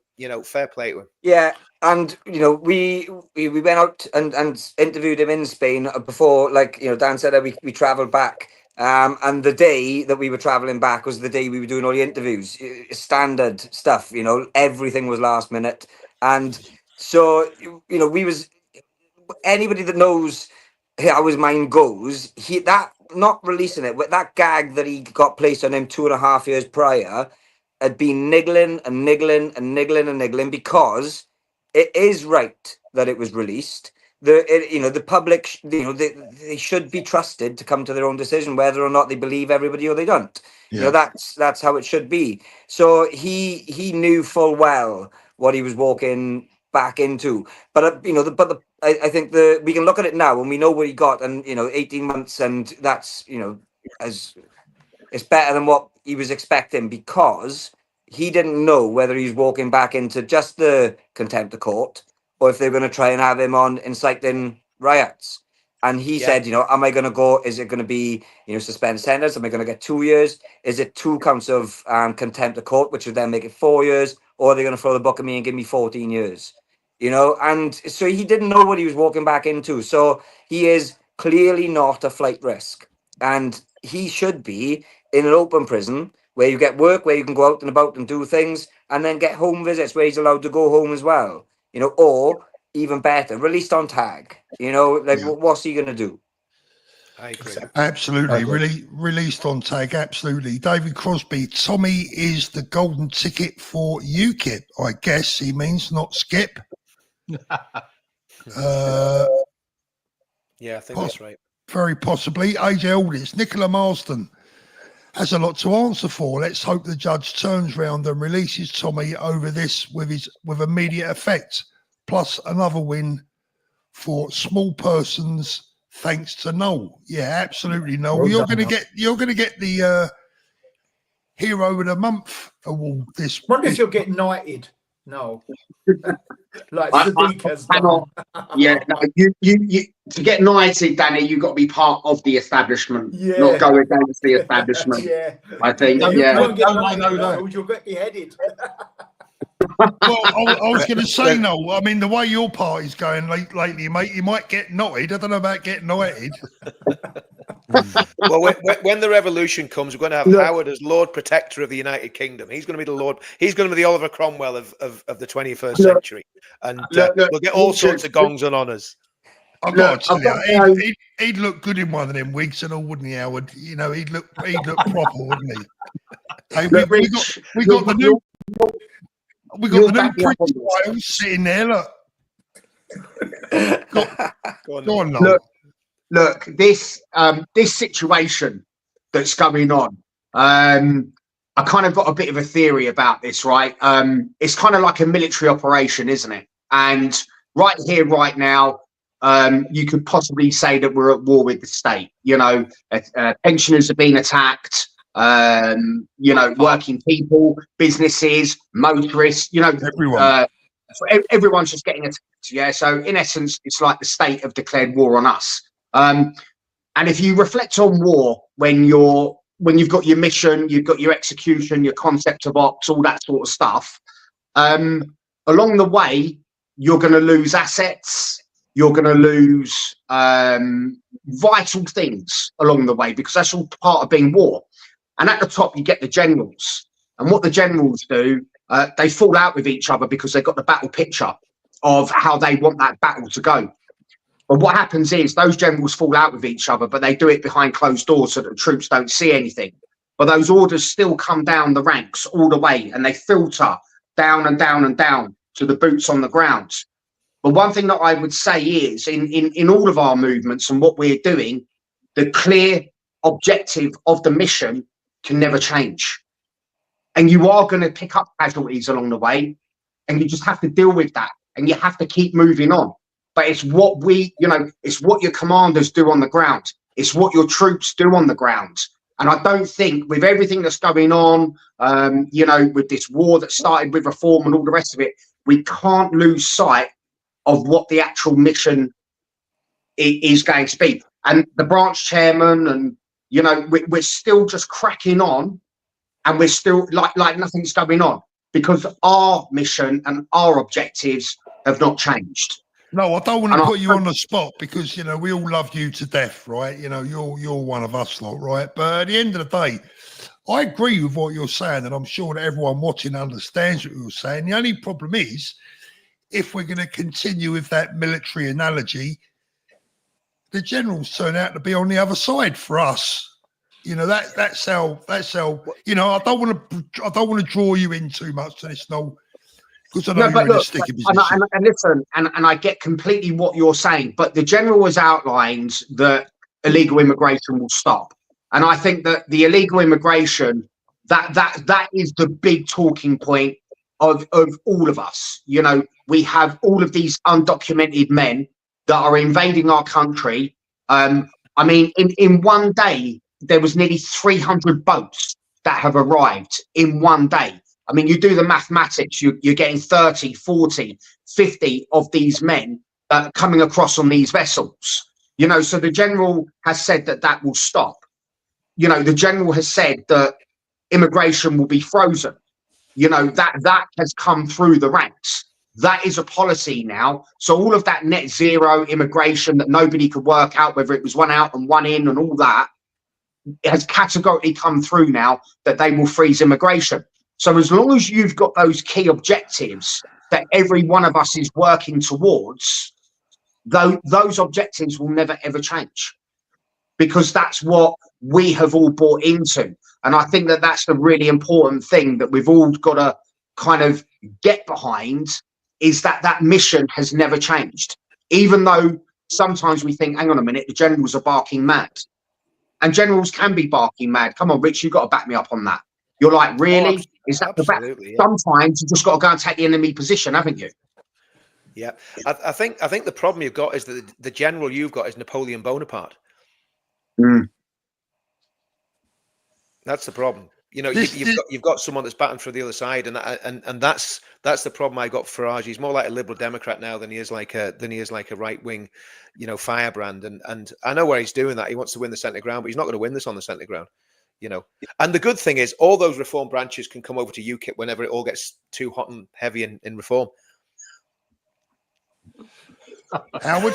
fair play to him. Yeah. And, we went out and interviewed him in Spain before, Dan said that we traveled back. And the day that we were traveling back was the day we were doing all the interviews, standard stuff, everything was last minute. And so, anybody that knows how his mind goes, not releasing it, with that gag that he got placed on him 2.5 years prior had been niggling because it is right that it was released. The public, they should be trusted to come to their own decision, whether or not they believe everybody or they don't. That's how it should be. So he knew full well what he was walking back into. But I think we can look at it now and we know what he got, and 18 months, and that's it's better than what he was expecting, because he didn't know whether he's walking back into just the contempt of court or if they're going to try and have him on inciting riots. And he said, am I going to go? Is it going to be, suspend sentence? Am I going to get 2 years? Is it 2 counts of contempt of court, which would then make it 4 years? Or are they going to throw the book at me and give me 14 years? And so he didn't know what he was walking back into. So he is clearly not a flight risk. And he should be in an open prison where you get work, where you can go out and about and do things, and then get home visits where he's allowed to go home as well. You know, or even better, released on tag. You know, like what's he going to do? I agree. Absolutely. Really released on tag. Absolutely. David Crosby, Tommy is the golden ticket for UKIP. I guess he means, not Skip. Yeah, I think that's right. Very possibly. AJ Aldis, Nicola Marsden has a lot to answer for. Let's hope the judge turns round and releases Tommy over this with immediate effect. Plus another win for small persons, thanks to Noel. Yeah, absolutely, Noel. Well you're done, gonna get the Hero of the Month award. This. Wonder if you'll get knighted. No. Like Sadiq has done. Yeah, no, you to get knighted, Danny, you've got to be part of the establishment, not go against the establishment. I think. You won't get that. You'll get beheaded. Well, I was going to say, no. I mean, the way your party's going lately, mate, you might get knotted. I don't know about getting knotted. Well, when the revolution comes, we're going to have Howard as Lord Protector of the United Kingdom. He's going to be the Lord. He's going to be the Oliver Cromwell of the 21st century, and we'll get all sorts of gongs and honours. I've got to tell you, he'd look good in one of them wigs and all, wouldn't he, Howard? You know, he'd look proper, wouldn't he? Hey, we got the new. We got the new Prince of Wales sitting there. Look, go on, look. This situation that's going on. I kind of got a bit of a theory about this, right? It's kind of like a military operation, isn't it? And right here, right now, you could possibly say that we're at war with the state. You know, pensioners have been attacked. You know, working people, businesses, motorists, you know, everyone's just getting attacked. Yeah. So in essence, it's like the state have declared war on us. And if you reflect on war, when you've got your mission, you've got your execution, your concept of ops, all that sort of stuff, along the way, you're going to lose assets. You're going to lose vital things along the way, because that's all part of being war. And at the top, you get the generals. And what the generals do, they fall out with each other because they've got the battle picture of how they want that battle to go. But what happens is those generals fall out with each other, but they do it behind closed doors so that the troops don't see anything. But those orders still come down the ranks all the way, and they filter down and down and down to the boots on the ground. But one thing that I would say is in all of our movements and what we're doing, the clear objective of the mission can never change. And you are going to pick up casualties along the way, and you just have to deal with that, and you have to keep moving on. But it's what it's what your commanders do on the ground. It's what your troops do on the ground. And I don't think, with everything that's going on, you know, with this war that started with reform and all the rest of it, we can't lose sight of what the actual mission is going to be. And the branch chairman, and you know, we're still just cracking on, and we're still like nothing's going on, because our mission and our objectives have not changed. No, I don't want to put you on the spot, because you know we all love you to death, right? You know, you're one of us lot, right? But at the end of the day, I agree with what you're saying, and I'm sure that everyone watching understands what you're saying. The only problem is, if we're going to continue with that military analogy, the generals turn out to be on the other side for us. You know, that's how you know, I don't want to draw you in too much to this, no, because I know you're in a sticky position. And listen, and I get completely what you're saying, but the general has outlined that illegal immigration will stop. And I think that the illegal immigration, that is the big talking point of all of us. You know, we have all of these undocumented men that are invading our country. I mean, in one day, there was nearly 300 boats that have arrived in one day. I mean, you do the mathematics, you're getting 30, 40, 50 of these men coming across on these vessels. You know, so the general has said that will stop. You know, the general has said that immigration will be frozen. You know, that has come through the ranks. That is a policy now. So all of that net zero immigration that nobody could work out, whether it was one out and one in and all that, has categorically come through now that they will freeze immigration. So as long as you've got those key objectives that every one of us is working towards, those objectives will never, ever change, because that's what we have all bought into. And I think that that's the really important thing that we've all got to kind of get behind, is that that mission has never changed. Even though sometimes we think, hang on a minute, the generals are barking mad. And generals can be barking mad. Come on, Rich, you've got to back me up on that. You're like, really? Is that the back? Yeah. Sometimes you just got to go and take the enemy position, haven't you? Yeah. I think the problem you've got is that the general you've got is Napoleon Bonaparte. Mm. That's the problem. You know, you've got someone that's batting for the other side, and that's the problem I got for Farage. He's more like a Liberal Democrat now than he is like a right wing, firebrand. And I know where he's doing that. He wants to win the centre ground, but he's not going to win this on the centre ground. And the good thing is, all those reform branches can come over to UKIP whenever it all gets too hot and heavy in reform. Howard,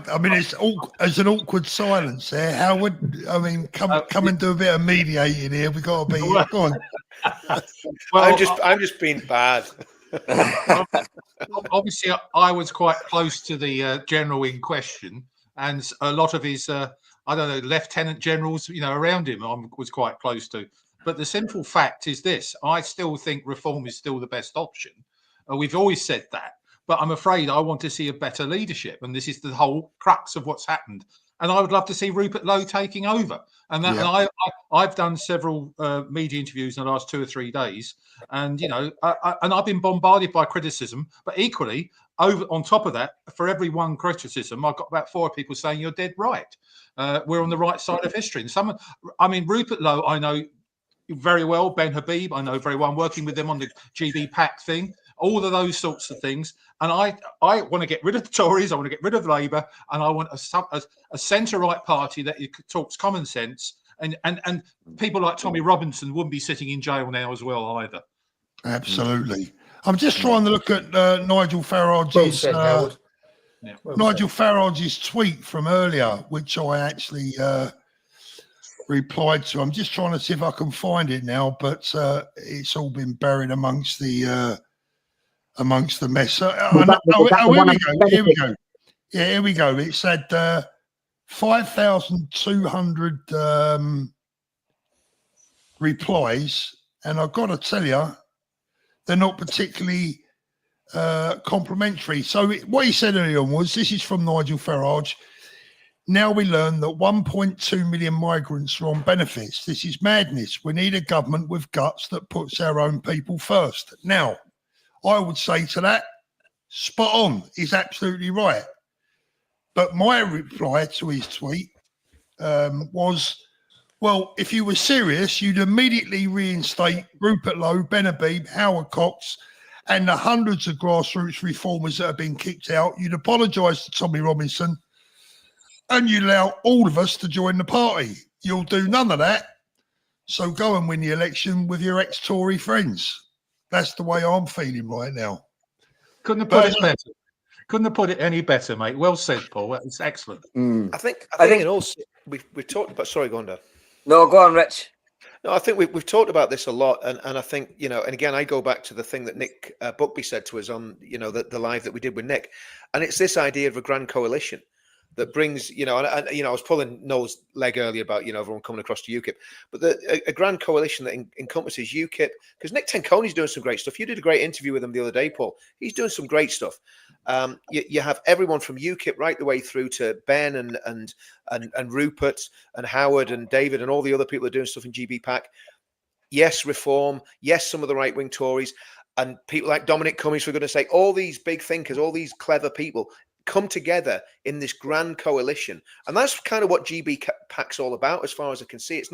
I mean, it's an awkward silence there. Howard, I mean, come and do a bit of mediating here. We got to be go on. Well, I'm just being bad. Obviously, I was quite close to the general in question, and a lot of his, lieutenant generals, around him, I was quite close to. But the simple fact is this: I still think reform is still the best option. We've always said that. But I'm afraid I want to see a better leadership. And this is the whole crux of what's happened. And I would love to see Rupert Lowe taking over. And I've done several media interviews in the last 2 or 3 days. And, and I've been bombarded by criticism. But equally, on top of that, for every one criticism, I've got about 4 people saying you're dead right. We're on the right side of history. And Rupert Lowe, I know very well. Ben Habib, I know very well. I'm working with them on the GB PAC thing. All of those sorts of things. And I want to get rid of the Tories. I want to get rid of Labour. And I want a centre-right party that talks common sense. And people like Tommy Robinson wouldn't be sitting in jail now as well either. Absolutely. I'm just trying to look at Nigel Farage's Nigel Farage's tweet from earlier, which I actually replied to. I'm just trying to see if I can find it now, but it's all been buried amongst the mess. Here we go. Yeah, here we go. It said 5,200 replies, and I've got to tell you, they're not particularly complimentary. So what he said earlier on was, this is from Nigel Farage. Now we learn that 1.2 million migrants are on benefits. This is madness. We need a government with guts that puts our own people first. Now, I would say to that, spot on. He's absolutely right. But my reply to his tweet was, well, if you were serious, you'd immediately reinstate Rupert Lowe, Ben Habib, Howard Cox, and the hundreds of grassroots reformers that have been kicked out. You'd apologise to Tommy Robinson, and you'd allow all of us to join the party. You'll do none of that. So go and win the election with your ex-Tory friends. That's the way I'm feeling right now. Couldn't have put it better. Couldn't have put it any better, mate. Well said, Paul. It's excellent. I think and also we've talked about. Sorry, go on, Dan. No, go on, Rich. No, I think we've talked about this a lot, and I think and again I go back to the thing that Nick Buckby said to us on the live that we did with Nick, and it's this idea of a grand coalition that brings, I was pulling Noel's leg earlier about, everyone coming across to UKIP, but a grand coalition that encompasses UKIP, because Nick Tenconi's doing some great stuff. You did a great interview with him the other day, Paul. He's doing some great stuff. You have everyone from UKIP right the way through to Ben and Rupert and Howard and David and all the other people that are doing stuff in GB PAC. Yes, reform. Yes, some of the right-wing Tories and people like Dominic Cummings, for goodness sake, all these big thinkers, all these clever people come together in this grand coalition, and that's kind of what GB PAC's all about, as far as I can see. It's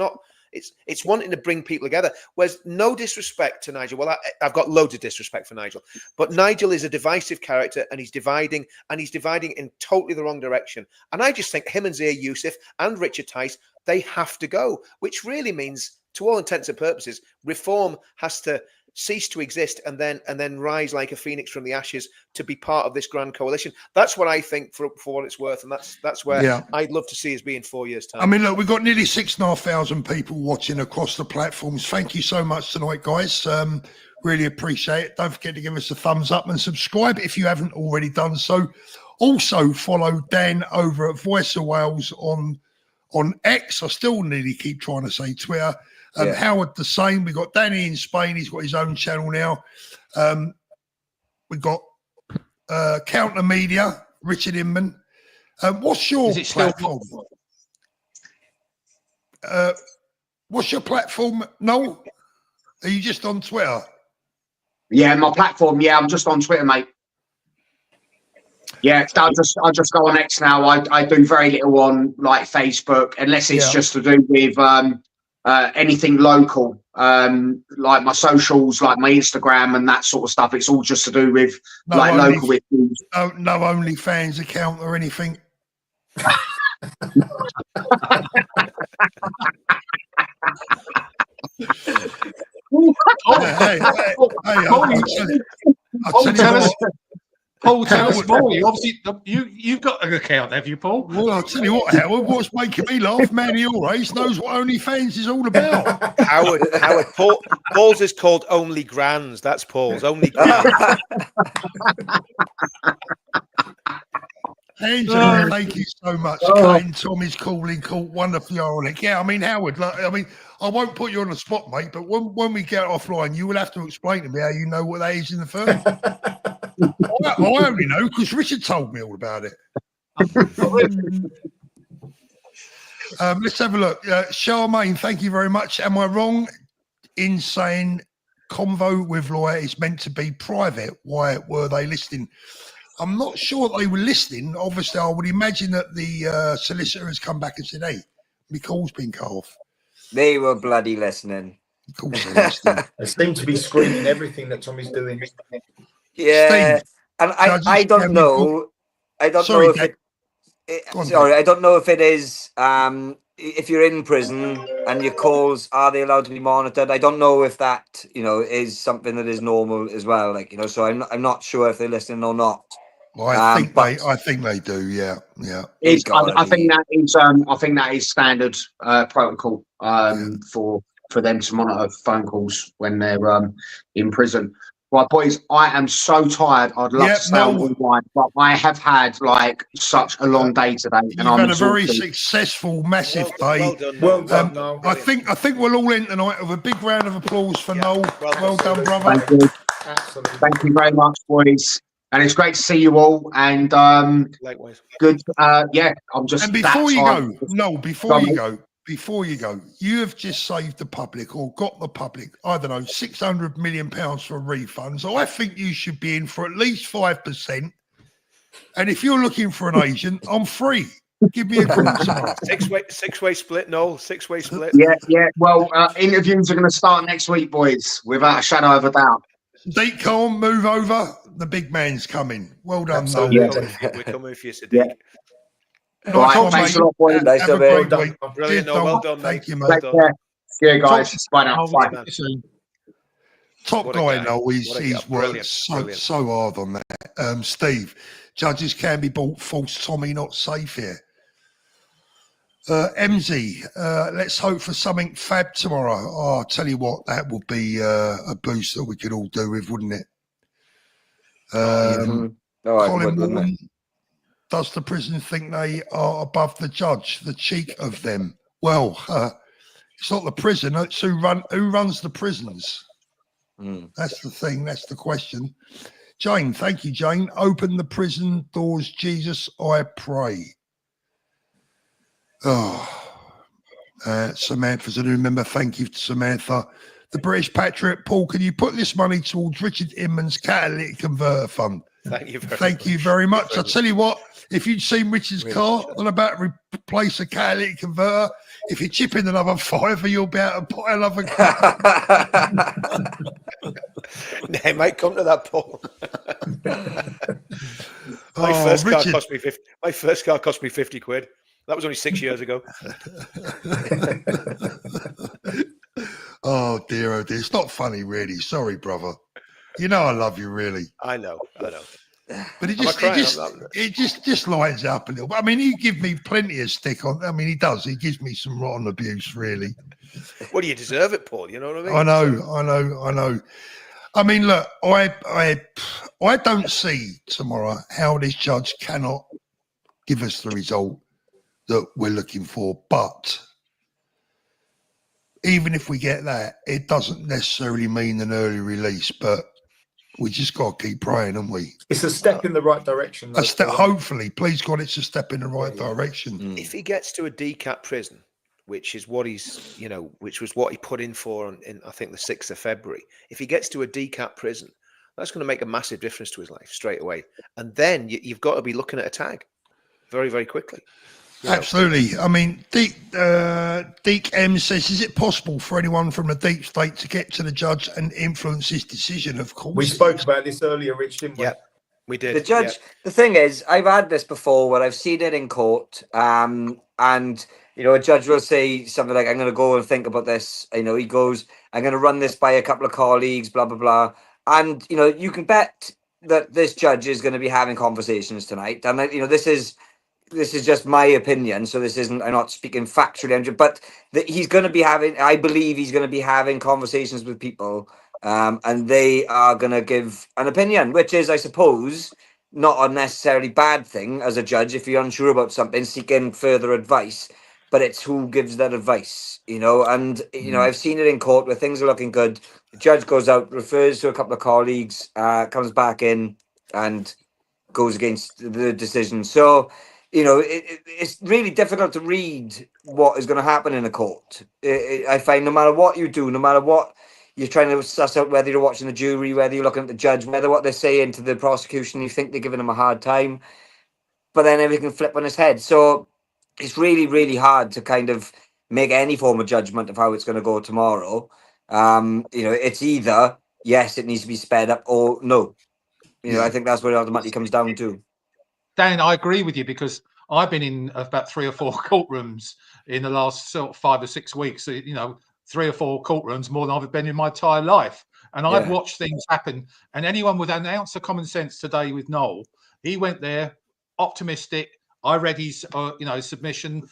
wanting to bring people together. Whereas, no disrespect to Nigel. Well, I've got loads of disrespect for Nigel, but Nigel is a divisive character, and he's dividing in totally the wrong direction. And I just think him and Zia Youssef and Richard Tice, they have to go, which really means, to all intents and purposes, reform has to cease to exist and then rise like a phoenix from the ashes to be part of this grand coalition. That's what I think for what it's worth, and that's where I'd love to see us be in 4 years' time. I mean, look, we've got nearly 6,500 people watching across the platforms. Thank you so much tonight, guys. Really appreciate it. Don't forget to give us a thumbs up and subscribe if you haven't already done so. Also, follow Dan over at Voice of Wales on X. I still nearly keep trying to say Twitter. Howard the same. We've got Danny in Spain. He's got his own channel now. We've got Counter Media, Richard Inman. What's your platform? What's your platform? No? Are you just on Twitter? Yeah, my platform. Yeah, I'm just on Twitter, mate. Yeah, I just go on X now. I do very little on like Facebook, unless it's just to do with anything local, like my socials, like my Instagram and that sort of stuff. It's all just to do with local issues. No OnlyFans account or anything. Paul, tell us more. You obviously you've got an account, have you, Paul? Well, I'll tell you what, Howard. What's making me laugh, man, your age knows what OnlyFans is all about. Howard, Paul's is called Only Grands. That's Paul's Only Grands. Angela, thank you so much. Kane, Tommy's calling, caught wonderfully ironic. Yeah, I mean, Howard, I won't put you on the spot, mate, but when we get offline, you will have to explain to me how you know what that is in the firm. I only know because Richard told me all about it. Let's have a look. Charmaine, thank you very much. Am I wrong in saying convo with lawyer is meant to be private? Why were they listening? I'm not sure they were listening. Obviously, I would imagine that the solicitor has come back and said, hey, my call's been cut off. They were bloody listening. Of course they're listening. They seem to be screaming everything that Tommy's doing. Yeah. Steve, and I don't know. I don't know if I don't know if it is if you're in prison and your calls, are they allowed to be monitored? I don't know if that, is something that is normal as well. So I'm not sure if they're listening or not. Well, I think they do. Yeah. I think that is standard protocol for them to monitor phone calls when they're in prison. Right, boys, I am so tired. I'd love to stay on all night, but I have had such a long day today, and I'm had a very successful, massive day. Well done, Noel. I think we'll all end tonight with a big round of applause for Noel. Well done, brother. Thank you. Absolutely. Thank you very much, boys. And it's great to see you all. And likewise. Good. I'm just. And before you go, you have just saved the public or got the public, I don't know, £600 million for refunds. I think you should be in for at least 5%. And if you're looking for an agent, I'm free. Give me a call tomorrow. Six-way split, Noel. Six-way split. Yeah. Well, interviews are going to start next week, boys, without a shadow of a doubt. Sadiq Khan, move over. The big man's coming. Well done, Noel. We're coming for you, Sadiq. Yeah. Right, thanks a lot, boys. Nice Have a great week. Brilliant. Cheers, Well done. Thank you, Take mate. care. See you guys. Bye now. Bye. Top guy, Noel. He's worked so hard on that. Steve, judges can be bought false. Tommy, not safe here. MZ, let's hope for something fab tomorrow. Oh, I'll tell you what, that would be a boost that we could all do with, wouldn't it? Colin Morton, does the prison think they are above the judge? The cheek of them. Well, it's not the prison. It's who runs the prisons. That's the thing. That's the question. Jane, thank you, Jane. Open the prison doors, Jesus, I pray. Samantha's a new member. Thank you, Samantha. The British Patriot. Paul, can you put this money towards Richard Inman's catalytic converter fund? Thank you very much. I'll tell you what, if you'd seen Richard's car on about to replace a catalytic converter, if you chip in another £5, you'll be able to buy another car. It might come to that, Paul. My first car cost me 50 quid. That was only 6 years ago. Oh dear, oh dear. It's not funny, really. Sorry, brother. You know I love you, really. I know. But it Am I just, crying? it just lights up a little. I mean, he gives me plenty of stick on. I mean, he does. He gives me some rotten abuse, really. Well, you deserve it, Paul. You know what I mean? I know. I mean, look, I don't see tomorrow how this judge cannot give us the result that we're looking for. But even if we get that, it doesn't necessarily mean an early release. But we just got to keep praying, haven't we? It's a step in the right direction. Though, hopefully, please God, it's a step in the right direction. If he gets to a decap prison, which is what he's, which was what he put in for in I think the 6th of February. If he gets to a decap prison, that's going to make a massive difference to his life straight away. And then you've got to be looking at a tag very, very quickly. Absolutely. I mean, Deke M says, is it possible for anyone from the deep state to get to the judge and influence his decision? Of course. We spoke about this earlier, Rich, didn't we? Yeah, we did. The judge, the thing is, I've had this before where I've seen it in court, and a judge will say something like, I'm going to go and think about this. He goes, I'm going to run this by a couple of colleagues, blah, blah, blah. And, you can bet that this judge is going to be having conversations tonight. And, this is just my opinion. So this isn't, I'm not speaking factually, but he's going to be having, I believe he's going to be having conversations with people, and they are going to give an opinion, which is, I suppose, not a necessarily bad thing as a judge if you're unsure about something, seeking further advice. But it's who gives that advice, and, I've seen it in court where things are looking good. The judge goes out, refers to a couple of colleagues, comes back in and goes against the decision. So, it's really difficult to read what is going to happen in a court. I find no matter what you do, no matter what you're trying to suss out, whether you're watching the jury, whether you're looking at the judge, whether what they're saying to the prosecution, you think they're giving them a hard time, but then everything can flip on its head. So it's really, really hard to kind of make any form of judgment of how it's going to go tomorrow. It's either, yes, it needs to be sped up, or no. I think that's what it ultimately comes down to. Dan, I agree with you, because I've been in about 3 or 4 courtrooms in the last sort of 5 or 6 weeks. 3 or 4 courtrooms more than I've been in my entire life. And I've watched things happen. And anyone with an ounce of common sense today with Noel, he went there optimistic. I read his, submission.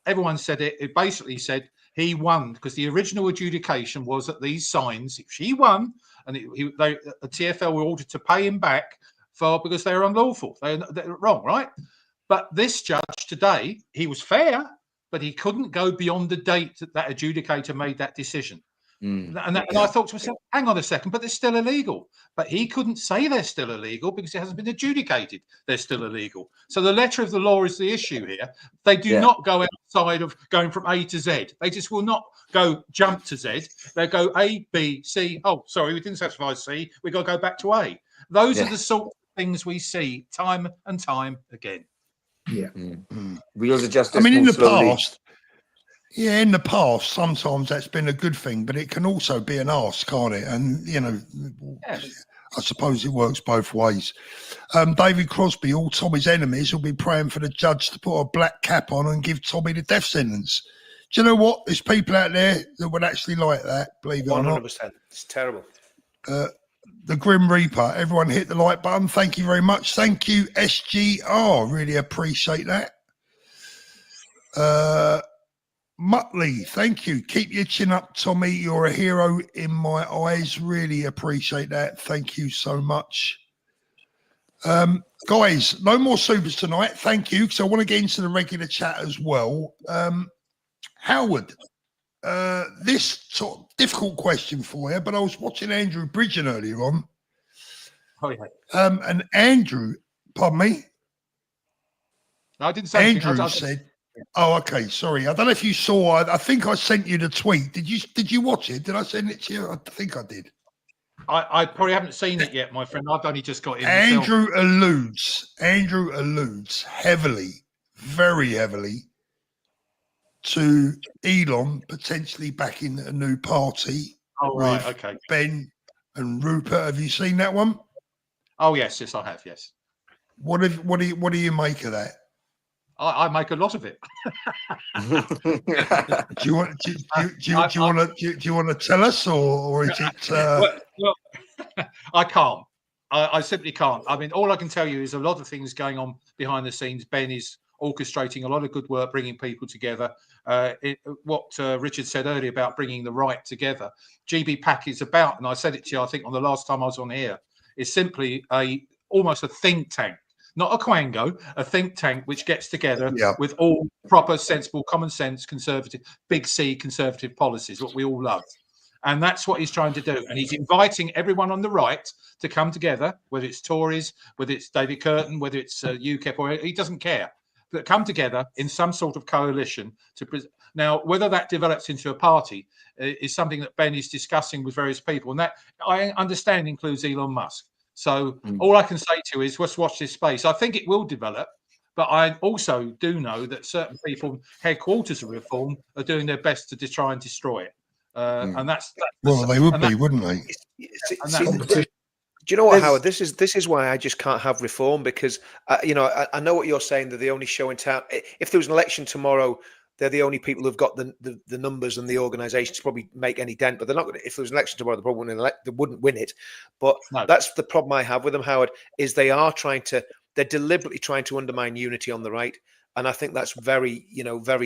Everyone said it. It basically said he won, because the original adjudication was that these signs, if he won, and the TFL were ordered to pay him back because they're unlawful. They're wrong, right? But this judge today, he was fair, but he couldn't go beyond the date that adjudicator made that decision. And I thought to myself, hang on a second, but they're still illegal. But he couldn't say they're still illegal because it hasn't been adjudicated they're still illegal. So the letter of the law is the issue here. They do not go outside of going from A to Z. They just will not go jump to Z. They go A, B, C. Oh, sorry, we didn't satisfy C. We've got to go back to A. Those are the sort of things we see time and time again. Wheels of justice. I mean, in the past, sometimes that's been a good thing, but it can also be an arse, can't it? And I suppose it works both ways. David Crosby, all Tommy's enemies will be praying for the judge to put a black cap on and give Tommy the death sentence. Do you know what? There's people out there that would actually like that, believe it or not. 100%. It's terrible. The Grim Reaper, everyone hit the like button. Thank you very much. Thank you, SGR. Really appreciate that. Muttley, thank you. Keep your chin up, Tommy. You're a hero in my eyes. Really appreciate that. Thank you so much. Guys, no more supers tonight. Thank you, because I want to get into the regular chat as well. Howard, this sort of difficult question for you, but I was watching Andrew Bridgen earlier on. Oh, yeah. And Andrew, pardon me? No, I didn't say Andrew said, oh, okay, sorry. I don't know if you saw, I think I sent you the tweet. Did you watch it? Did I send it to you? I think I did. I probably haven't seen it yet, my friend. I've only just got in. Andrew alludes heavily, very heavily, to Elon potentially backing a new party. Oh, right, okay. Ben and Rupert. Have you seen that one? Oh, yes, I have, yes. What do you make of that? I make a lot of it. Do you want to tell us, or is it? Well, I can't. I simply can't. I mean, all I can tell you is a lot of things going on behind the scenes. Ben is orchestrating a lot of good work, bringing people together. What Richard said earlier about bringing the right together. GB PAC is about, and I said it to you, I think, on the last time I was on here, is simply almost a think tank. Not a quango, a think tank which gets together with all proper, sensible, common sense, conservative, big C conservative policies, what we all love. And that's what he's trying to do. And he's inviting everyone on the right to come together, whether it's Tories, whether it's David Curtin, whether it's UKIP, or he doesn't care, but come together in some sort of coalition. Now, whether that develops into a party is something that Ben is discussing with various people. And that, I understand, includes Elon Musk. So all I can say to you is let's watch this space. I think it will develop, but I also do know that certain people, headquarters of reform, are doing their best to try and destroy it. And that's well, they would be, wouldn't they? Do you know what, Howard? This is why I just can't have reform, because I know what you're saying. They're the only show in town. If there was an election tomorrow, they're the only people who've got the numbers and the organisation to probably make any dent. But they're not going to. If there was an election tomorrow, they probably wouldn't win it. But that's the problem I have with them, Howard. Is they're deliberately trying to undermine unity on the right, and I think that's very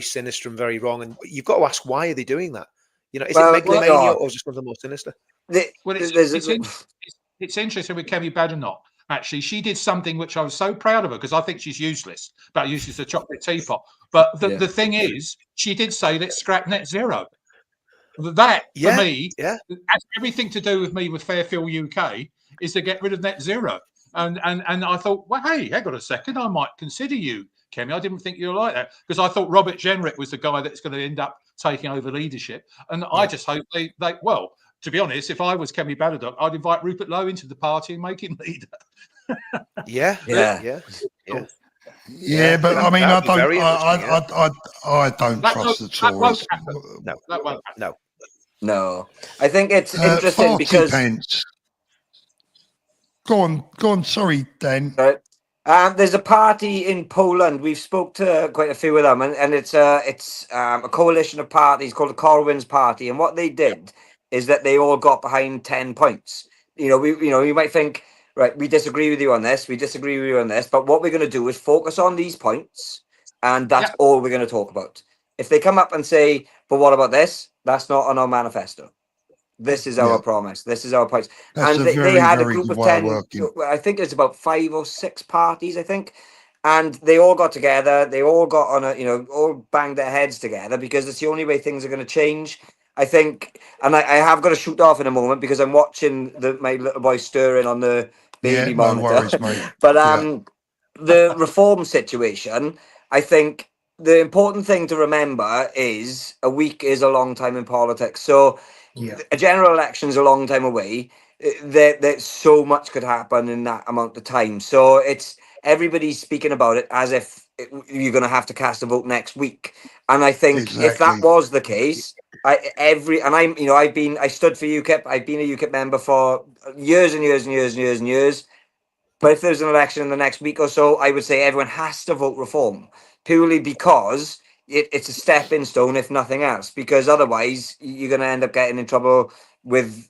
sinister and very wrong. And you've got to ask, why are they doing that? Is it megalomania or is it something more sinister? It's interesting with Kemi Badenoch. Actually, she did something which I was so proud of her, because I think she's useless. About useless a chocolate teapot. But the thing is, she did say let's scrap net zero. That for me has everything to do with me with Fairfield UK is to get rid of net zero. And I thought, well, hey, hang on a second, I might consider you, Kemi. I didn't think you were like that, because I thought Robert Jenrick was the guy that's going to end up taking over leadership. And I just hope well, to be honest, if I was Kemi Badenoch, I'd invite Rupert Lowe into the party and make him leader. Yeah, but I mean, I don't trust the Tories. No. I think it's interesting because. Go on. Sorry, Dan. There's a party in Poland. We've spoke to quite a few of them, and it's a coalition of parties called the Corwin's Party. And what they did is that they all got behind 10 points. You might think, right, we disagree with you on this, but what we're going to do is focus on these points, and that's all we're going to talk about. If they come up and say, but what about this? That's not on our manifesto. This is our promise. This is our points. That's and they had a group of 10, I think it's about 5 or 6 parties, I think. And they all got together. They all got on all banged their heads together, because it's the only way things are going to change. I think, and I have got to shoot off in a moment because I'm watching my little boy stirring on the baby monitor. No worries, mate. But the reform situation, I think the important thing to remember is a week is a long time in politics. So a general election is a long time away. There's so much could happen in that amount of time. So it's everybody's speaking about it as if you're going to have to cast a vote next week. And I think if that was the case, I stood for UKIP. I've been a UKIP member for years and years and years and years and years. But if there's an election in the next week or so, I would say everyone has to vote reform, purely because it's a stepping stone, if nothing else, because otherwise you're going to end up getting in trouble with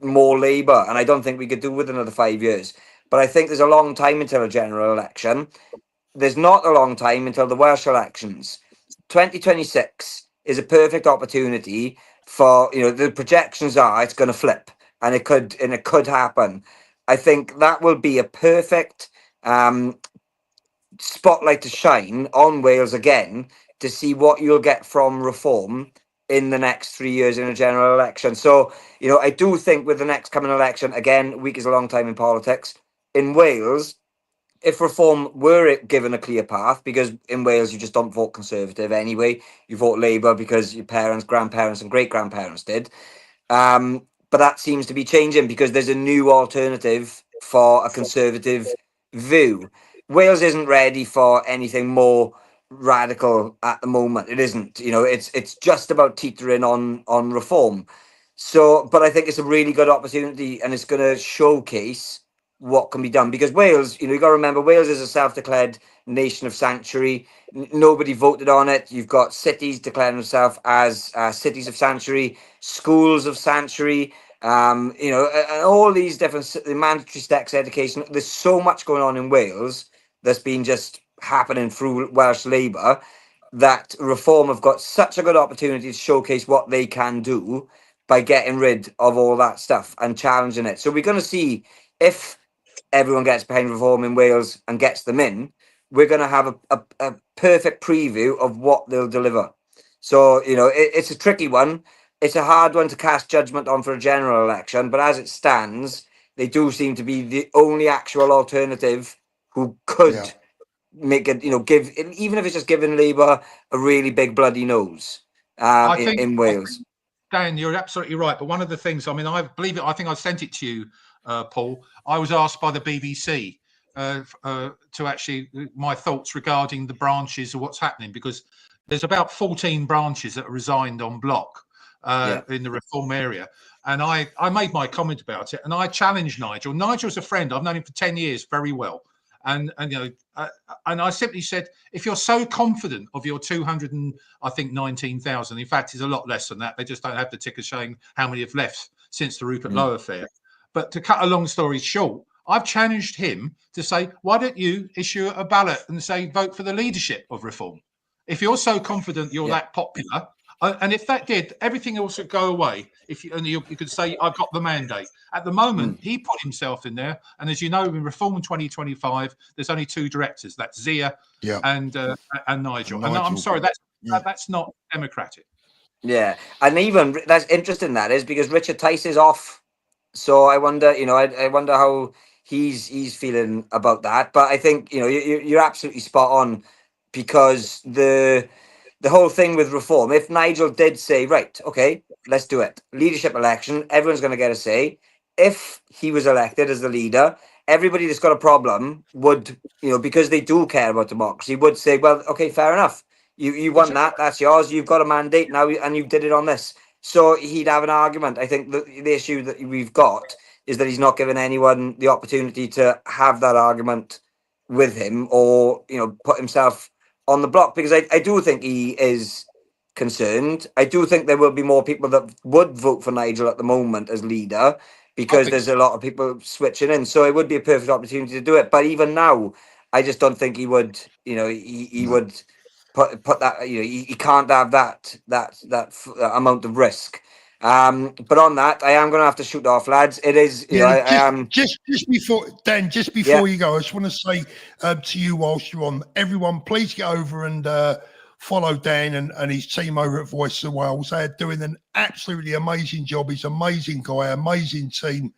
more Labour. And I don't think we could do with another 5 years. But I think there's a long time until a general election. There's not a long time until the Welsh elections. 2026 is a perfect opportunity for, the projections are it's going to flip, and it could happen. I think that will be a perfect spotlight to shine on Wales again, to see what you'll get from reform in the next 3 years in a general election. So, I do think with the next coming election, again, a week is a long time in politics. In Wales, if reform were given a clear path, because in Wales you just don't vote Conservative anyway, you vote Labour because your parents, grandparents and great-grandparents did. But that seems to be changing because there's a new alternative for a Conservative view. Wales isn't ready for anything more radical at the moment. It isn't. It's just about teetering on reform. So, but I think it's a really good opportunity, and it's going to showcase what can be done, because Wales, you got to remember, Wales is a self-declared nation of sanctuary. Nobody voted on it. You've got cities declaring themselves as cities of sanctuary, schools of sanctuary, and all these different mandatory sex education. There's so much going on in Wales that's been just happening through Welsh Labour, that Reform have got such a good opportunity to showcase what they can do by getting rid of all that stuff and challenging it. So we're going to see, if everyone gets behind Reform in Wales and gets them in, we're going to have a perfect preview of what they'll deliver. So, it's a tricky one. It's a hard one to cast judgment on for a general election, but as it stands, they do seem to be the only actual alternative who could make it, give, even if it's just giving Labour a really big bloody nose in Wales. Dan, you're absolutely right. But one of the things, I mean, I believe it, I think I sent it to you, Paul. I was asked by the BBC to actually my thoughts regarding the branches of what's happening, because there's about 14 branches that are resigned en bloc in the Reform area. And I made my comment about it, and I challenged Nigel. Nigel's a friend. I've known him for 10 years very well. And I simply said, if you're so confident of your 19,000, in fact, it's a lot less than that. They just don't have the ticker showing how many have left since the Rupert Lowe affair. But to cut a long story short, I've challenged him to say, why don't you issue a ballot and say, vote for the leadership of Reform? If you're so confident you're that popular, and if that did, everything else would go away. If you could say, I've got the mandate. At the moment, he put himself in there. And as you know, in Reform 2025, there's only 2 directors. That's Zia and Nigel. And I'm sorry, that's not democratic. Yeah. And even that's interesting, that is, because Richard Tice is off. So I wonder, I wonder how he's feeling about that. But I think, you're absolutely spot on, because the whole thing with Reform, if Nigel did say, right, okay, let's do it, leadership election, everyone's going to get a say. If he was elected as the leader, everybody that's got a problem would, because they do care about democracy, would say, well, okay, fair enough. You won that, that's yours. You've got a mandate now, and you did it on this. So he'd have an argument. I think the issue that we've got is that he's not giving anyone the opportunity to have that argument with him, or, put himself on the block, because I do think he is concerned. I do think there will be more people that would vote for Nigel at the moment as leader, because there's a lot of people switching in. So it would be a perfect opportunity to do it. But even now, I just don't think he would, he would put that, he can't have that amount of risk. But on that, I am going to have to shoot off, lads. It is, just before Dan, you go, I just want to say to you, whilst you're on, everyone, please get over and follow Dan and his team over at Voice of Wales. They are doing an absolutely amazing job. He's an amazing guy, amazing team.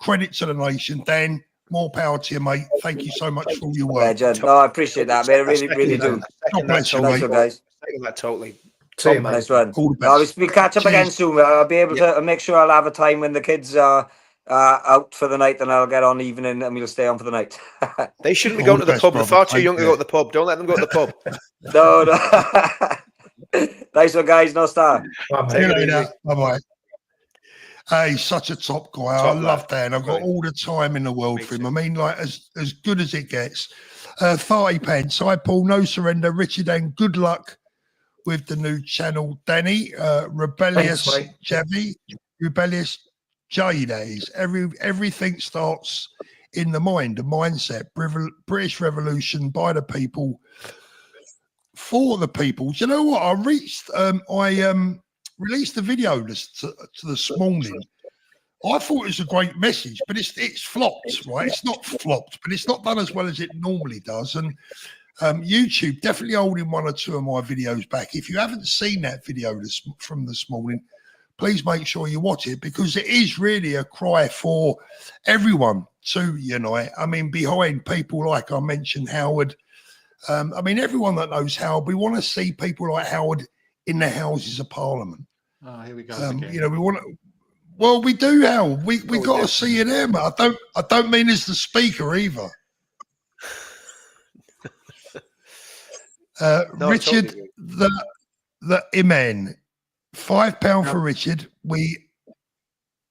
Credit to the nation. Dan, more power to you, mate. Thank you so much for all your work. No, I appreciate that, mate. I really do. God bless you, mate. Guys. That totally. Nice one. We'll catch up again soon. I'll be able to make sure I'll have a time when the kids are out for the night, and I'll get on evening, and we'll stay on for the night. They shouldn't be going to the pub. They're far too young to go to the pub. Don't let them go to the pub. No. Nice one, guys. No star. Bye-bye. Hey, he's such a top guy. I love Dan. I've got all the time in the world for him. I mean, like, as good as it gets. 30 pence. Hi, Paul. No surrender. Richard, and good luck with the new channel, Danny. Rebellious Javi. Rebellious J, that is. Everything starts in the mind, the mindset. British Revolution, by the people, for the people. Do you know what? I released the video this morning. I thought it was a great message, but it's flopped, right? It's not flopped, but it's not done as well as it normally does. And YouTube definitely holding 1 or 2 of my videos back. If you haven't seen that video from this morning, please make sure you watch it, because it is really a cry for everyone to unite. I mean, behind people like I mentioned, Howard. I mean, everyone that knows Howard, we want to see people like Howard in the Houses of Parliament. Oh, here we go. We want to. Well, we do, Howard. We got to see you there, man. I don't mean as the speaker either. Richard, totally. the Iman, £5 for Richard.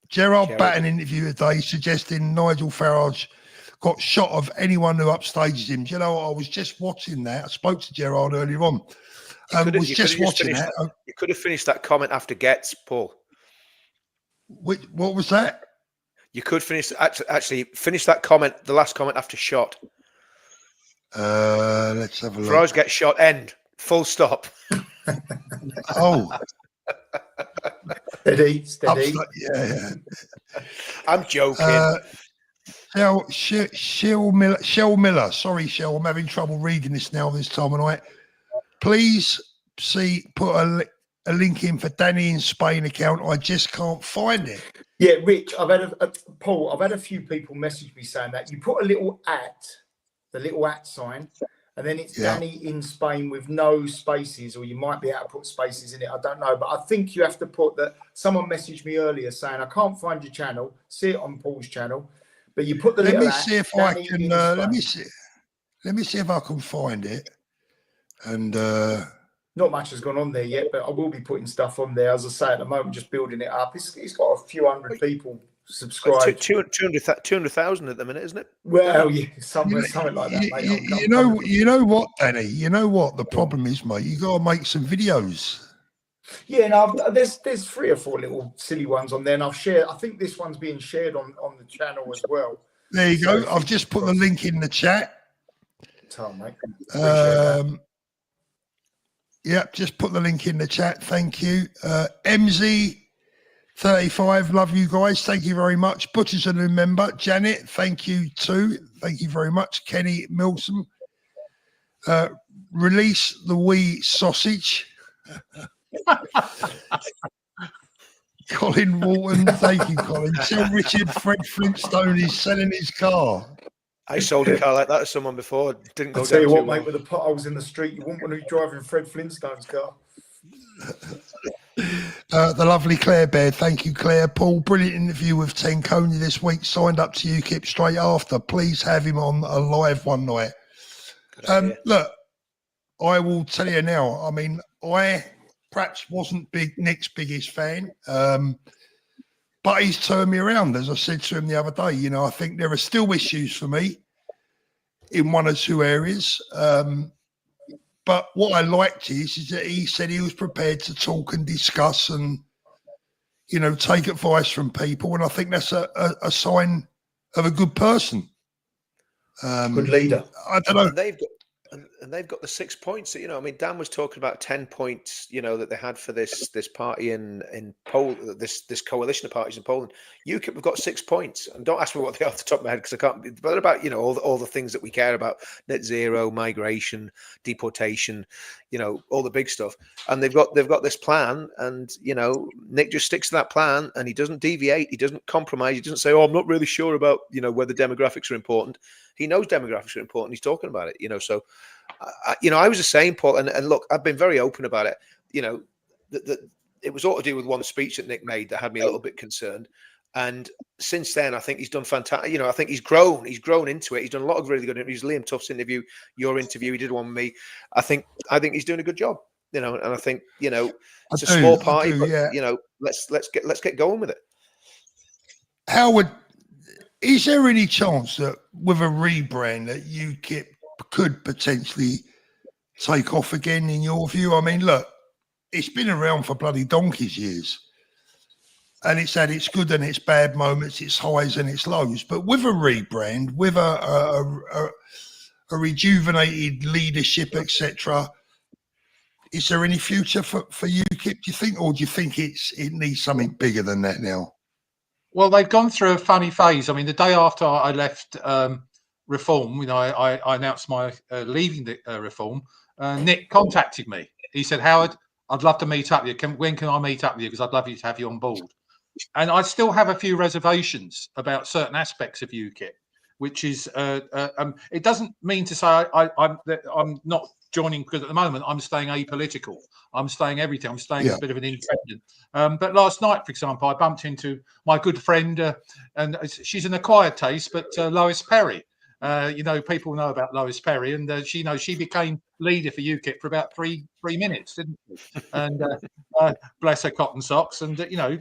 Gerard Batten interview today suggesting Nigel Farage got shot of anyone who upstages him. Do you know what? I was just watching that. I spoke to Gerard earlier on. Was just watching that. You could have finished that comment after Getz, Paul. What was that? You could finish actually finish that comment, the last comment after shot. Let's have a look. Fries get shot. End. Full stop. Oh. Steady. Yeah. I'm joking. Shell Miller. Sorry, Shell. I'm having trouble reading this now this time of night. Please put a link in for Danny in Spain account. I just can't find it. Yeah, Rich, I've had Paul, I've had a few people message me saying that you put a little the little @ sign, and then it's Danny in Spain with no spaces, or you might be able to put spaces in it. I don't know, but I think you have to put that. Someone messaged me earlier saying, I can't find your channel, see it on Paul's channel, but you put the let little me see if I can let me see if I can find it. And not much has gone on there yet, but I will be putting stuff on there. As I say, at the moment, just building it up. It's got a few hundred people subscribed. 200,000 at the minute, isn't it? Well, yeah, something like that, mate. You know what, Danny? You know what the problem is, mate? You got to make some videos. Yeah, no, there's 3 or 4 little silly ones on there, and I've shared. I think this one's being shared on the channel as well. There you go. I've just put the link in the chat. Mate. Yep, just put the link in the chat. Thank you. MZ35, love you guys. Thank you very much. Butcher's a new member. Janet, thank you too. Thank you very much. Kenny Milsom. Release the wee sausage. Colin Walton, thank you, Colin. Tell Richard Fred Flintstone is selling his car. I sold a car like that to someone before. Didn't go I'll tell down you what, too well. mate, with the potholes in the street, you wouldn't want to be driving Fred Flintstone's car. The lovely Claire Baird, thank you, Claire. Paul, brilliant interview with Tenconi this week. Signed up to UKIP straight after. Please have him on a live one night. Look, I will tell you now. I mean, I perhaps wasn't Nick's biggest fan, but he's turned me around. As I said to him the other day, you know, I think there are still issues for me in 1 or 2 areas. But what I liked is that he said he was prepared to talk and discuss and, you know, take advice from people. And I think that's a sign of a good person. Good leader. I don't know. And they've got the 6 points. You know, I mean, Dan was talking about 10 points. You know, that they had for this party in Poland, this coalition of parties in Poland. UKIP have got 6 points, and don't ask me what they are off the top of my head because I can't. But they're about, you know, all the things that we care about: net zero, migration, deportation. You know, all the big stuff. And they've got this plan, and you know, Nick just sticks to that plan, and he doesn't deviate. He doesn't compromise. He doesn't say, "Oh, I'm not really sure about, you know, whether demographics are important." He knows demographics are important. He's talking about it, you know. So, I was just saying, Paul, and look, I've been very open about it. You know, that it was all to do with one speech that Nick made that had me a little bit concerned. And since then, I think he's done fantastic. You know, I think he's grown into it. He's done a lot of really good interviews. Liam Tuff's interview, your interview, he did one with me. I think he's doing a good job. You know, and I think, you know, it's a small party, but you know, let's get going with it. Howard, is there any chance that with a rebrand that UKIP could potentially take off again, in your view? I mean, look, it's been around for bloody donkey's years, and it's had its good and its bad moments, its highs and its lows. But with a rebrand, with a rejuvenated leadership, etc., is there any future for UKIP, do you think, or do you think it needs something bigger than that now? Well, they've gone through a funny phase. I mean, the day after I left Reform, you know, I announced my leaving the Reform. Nick contacted me. He said, "Howard, I'd love to meet up with you. When can I meet up with you? Because I'd love you to have you on board." And I still have a few reservations about certain aspects of UKIP, which is it doesn't mean to say I'm not joining, because at the moment I'm staying apolitical. I'm staying everything. I'm staying a bit of an independent. But last night, for example, I bumped into my good friend, and she's an acquired taste, but Lois Perry. You know, people know about Lois Perry, and she became leader for UKIP for about three minutes, didn't she? And bless her cotton socks. And you know,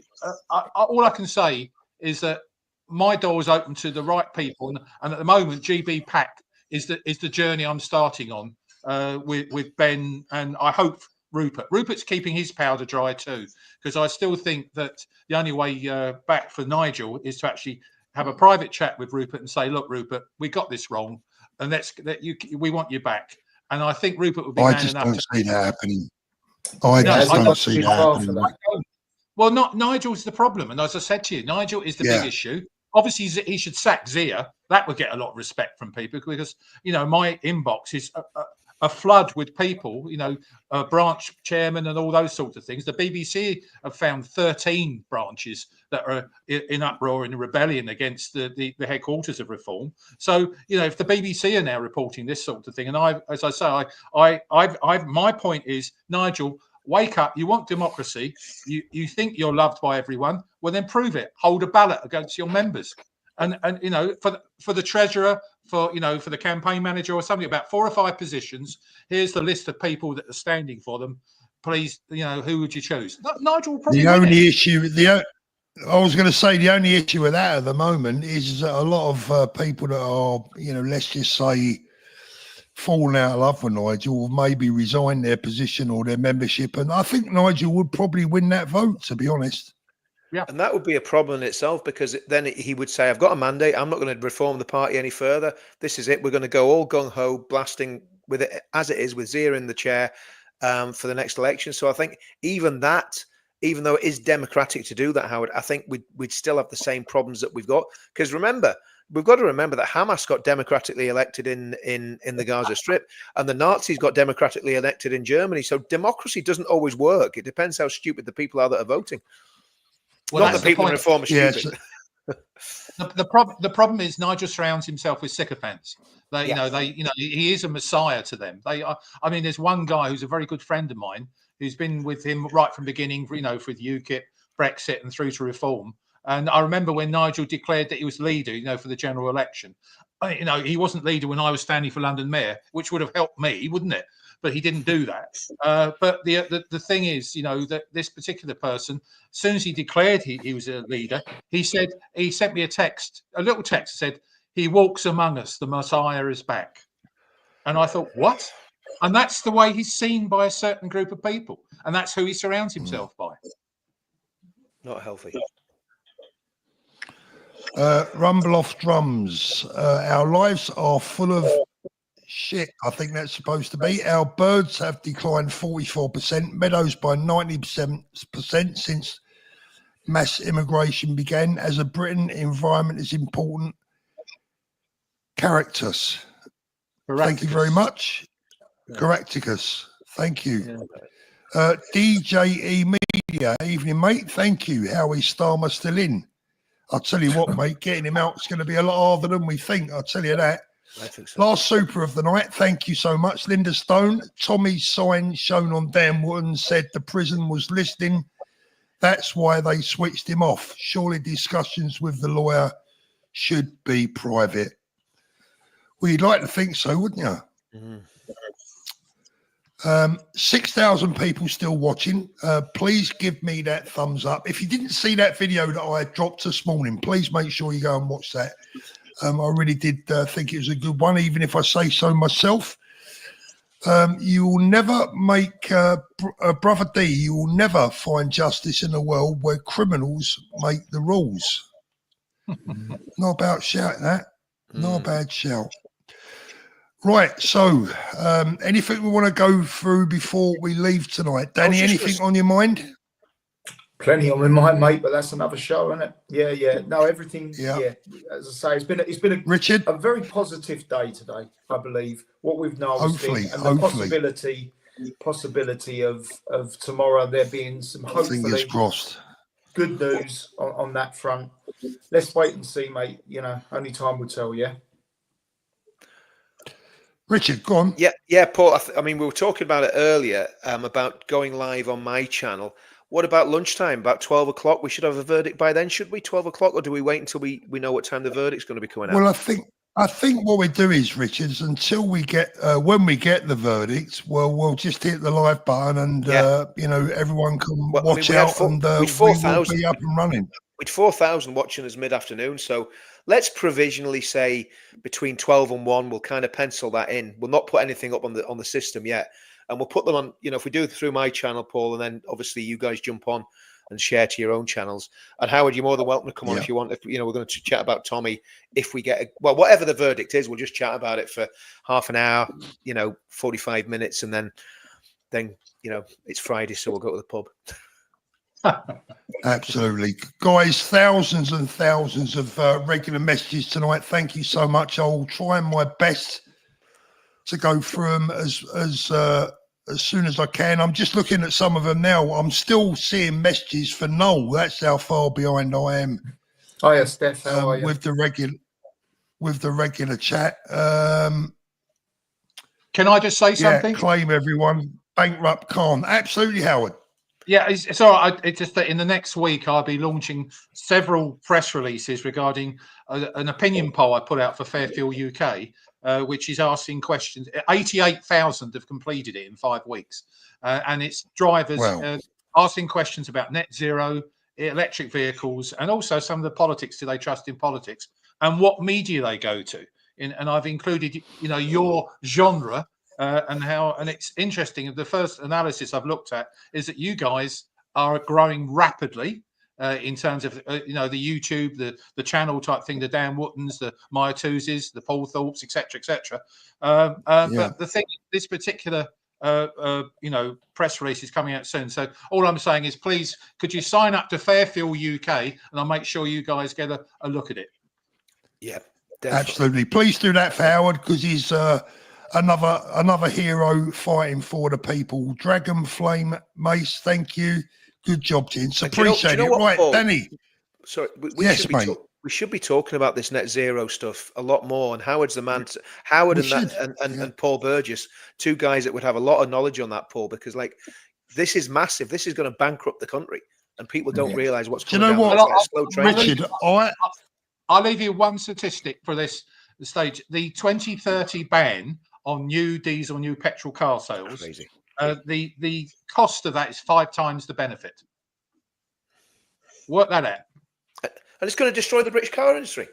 all I can say is that my door is open to the right people, and at the moment, GB Pack is the journey I'm starting on with Ben, and I hope Rupert. Rupert's keeping his powder dry too, because I still think that the only way back for Nigel is to actually have a private chat with Rupert and say, "Look, Rupert, we got this wrong, and we want you back." And I think Rupert would be I man just enough don't to see that happening. I just I don't don't see see that far happening. for that. Well, Nigel's the problem, and as I said to you, Nigel is the big issue. Obviously, he should sack Zia. That would get a lot of respect from people because my inbox is a flood with people. Branch chairman and all those sorts of things. The BBC have found 13 branches that are in uproar and rebellion against the headquarters of Reform. So if the BBC are now reporting this sort of thing, and my point is, Nigel, wake up. You want democracy. You think you're loved by everyone. Well, then prove it. Hold a ballot against your members. And for the treasurer, for the campaign manager or something, about 4 or 5 positions. Here's the list of people that are standing for them. Please, who would you choose? Nigel will probably The win only it. issue, I was going to say, the only issue with that at the moment is that a lot of people that are, let's just say, falling out of love with Nigel or maybe resign their position or their membership. And I think Nigel would probably win that vote, to be honest. Yeah. And that would be a problem in itself, because then he would say, I've got a mandate. I'm not going to reform the party any further. This is it. We're going to go all gung-ho, blasting with it as it is, with Zia in the chair for the next election. So I think even that, even though it is democratic to do that, Howard, I think we'd still have the same problems that we've got. Because remember, we've got to remember that Hamas got democratically elected in the Gaza Strip, and the Nazis got democratically elected in Germany. So democracy doesn't always work. It depends how stupid the people are that are voting. Well, Not the people in Reform are stupid. The problem is Nigel surrounds himself with sycophants. He is a messiah to them. There's one guy who's a very good friend of mine who's been with him right from the beginning, for UKIP, Brexit, and through to Reform. And I remember when Nigel declared that he was leader, for the general election. He wasn't leader when I was standing for London Mayor, which would have helped me, wouldn't it? But he didn't do that. But the thing is, that this particular person, as soon as he declared he was a leader, he sent me a little text that said, "He walks among us, the Messiah is back." And I thought, what? And that's the way he's seen by a certain group of people. And that's who he surrounds himself by. Not healthy. Rumble off drums. Our lives are full of shit. I think that's supposed to be. Our birds have declined 44%, meadows by 90% since mass immigration began. As a Britain, environment is important. Caractus. Thank you very much. Caracticus. Thank you. DJE Media. Evening, mate. Thank you. Howie Starmer still in. I'll tell you what, mate, getting him out is going to be a lot harder than we think. I'll tell you that. I think so. Last super of the night. Thank you so much, Linda Stone. Tommy's sign shown on Dan Wooden said the prison was listening. That's why they switched him off. Surely discussions with the lawyer should be private. Well, you'd like to think so, wouldn't you? Mm-hmm. 6,000 people still watching. Please give me that thumbs up. If you didn't see that video that I dropped this morning, please make sure you go and watch that. I really did think it was a good one, even if I say so myself. You will never make, Brother D, you will never find justice in a world where criminals make the rules. Not about shouting that. Not a bad shout. Right, so anything we want to go through before we leave tonight? Danny, anything on your mind? Plenty on my mind, mate, but that's another show, isn't it? Yeah. No, everything. Yeah. As I say, it's been a very positive day today, I believe. What we've noticed and the possibility of tomorrow there being some hopefully fingers crossed good news on that front. Let's wait and see, mate. Only time will tell. Yeah. Richard, go on. Yeah, Paul. We were talking about it earlier about going live on my channel. What about lunchtime? About 12 o'clock? We should have a verdict by then, should we? 12 o'clock, or do we wait until we know what time the verdict's going to be coming out? Well, I think what we do is, Richard, is until we get when we get the verdict, we'll just hit the live button and everyone can watch out, and we will be up and running. With 4,000 watching us mid-afternoon, so let's provisionally say between 12 and 1. We'll kind of pencil that in. We'll not put anything up on the system yet, and we'll put them on. If we do it through my channel, Paul, and then obviously you guys jump on and share to your own channels. And Howard, you're more than welcome to come on if you want. If we're going to chat about Tommy, if we get whatever the verdict is, we'll just chat about it for half an hour, 45 minutes, and then it's Friday, so we'll go to the pub. Absolutely, guys. Thousands and thousands of regular messages tonight. Thank you so much. I'll try my best to go through them as soon as I can. I'm just looking at some of them now. I'm still seeing messages for Noel. That's how far behind I am. Hiya, Steph. How are you? With the regular chat. Can I just say something? Claim everyone. Bankrupt Khan. Absolutely, Howard. Yeah, it's all right. It's just that in the next week, I'll be launching several press releases regarding an opinion poll I put out for Fairfield UK, which is asking questions. 88,000 have completed it in 5 weeks. And it's drivers asking questions about net zero, electric vehicles, and also some of the politics. Do they trust in politics? And what media they go to. And I've included, your genre. And it's interesting. The first analysis I've looked at is that you guys are growing rapidly in terms of the YouTube, the channel type thing, the Dan Wootons, the Maya Tuzes, the Paul Thorpes, etc. But the thing, this particular press release is coming out soon. So all I'm saying is, please, could you sign up to Fairfield UK, and I'll make sure you guys get a look at it. Yeah, definitely. Absolutely. Please do that for Howard, because he's another hero fighting for the people. Dragon Flame Mace, thank you. Good job, gents. Appreciate it. Right, Paul, Danny. Sorry, we should be talking about this net zero stuff a lot more. And Howard's the man. Howard and Paul Burgess, two guys that would have a lot of knowledge on that, Paul, because this is massive. This is going to bankrupt the country, and people don't realise what's coming down. It's like a slow train. Richard, I'll leave you one statistic for this stage. The 2030 ban on new diesel, new petrol car sales. Crazy. The cost of that is 5 times the benefit. Work that out. And it's going to destroy the British car industry.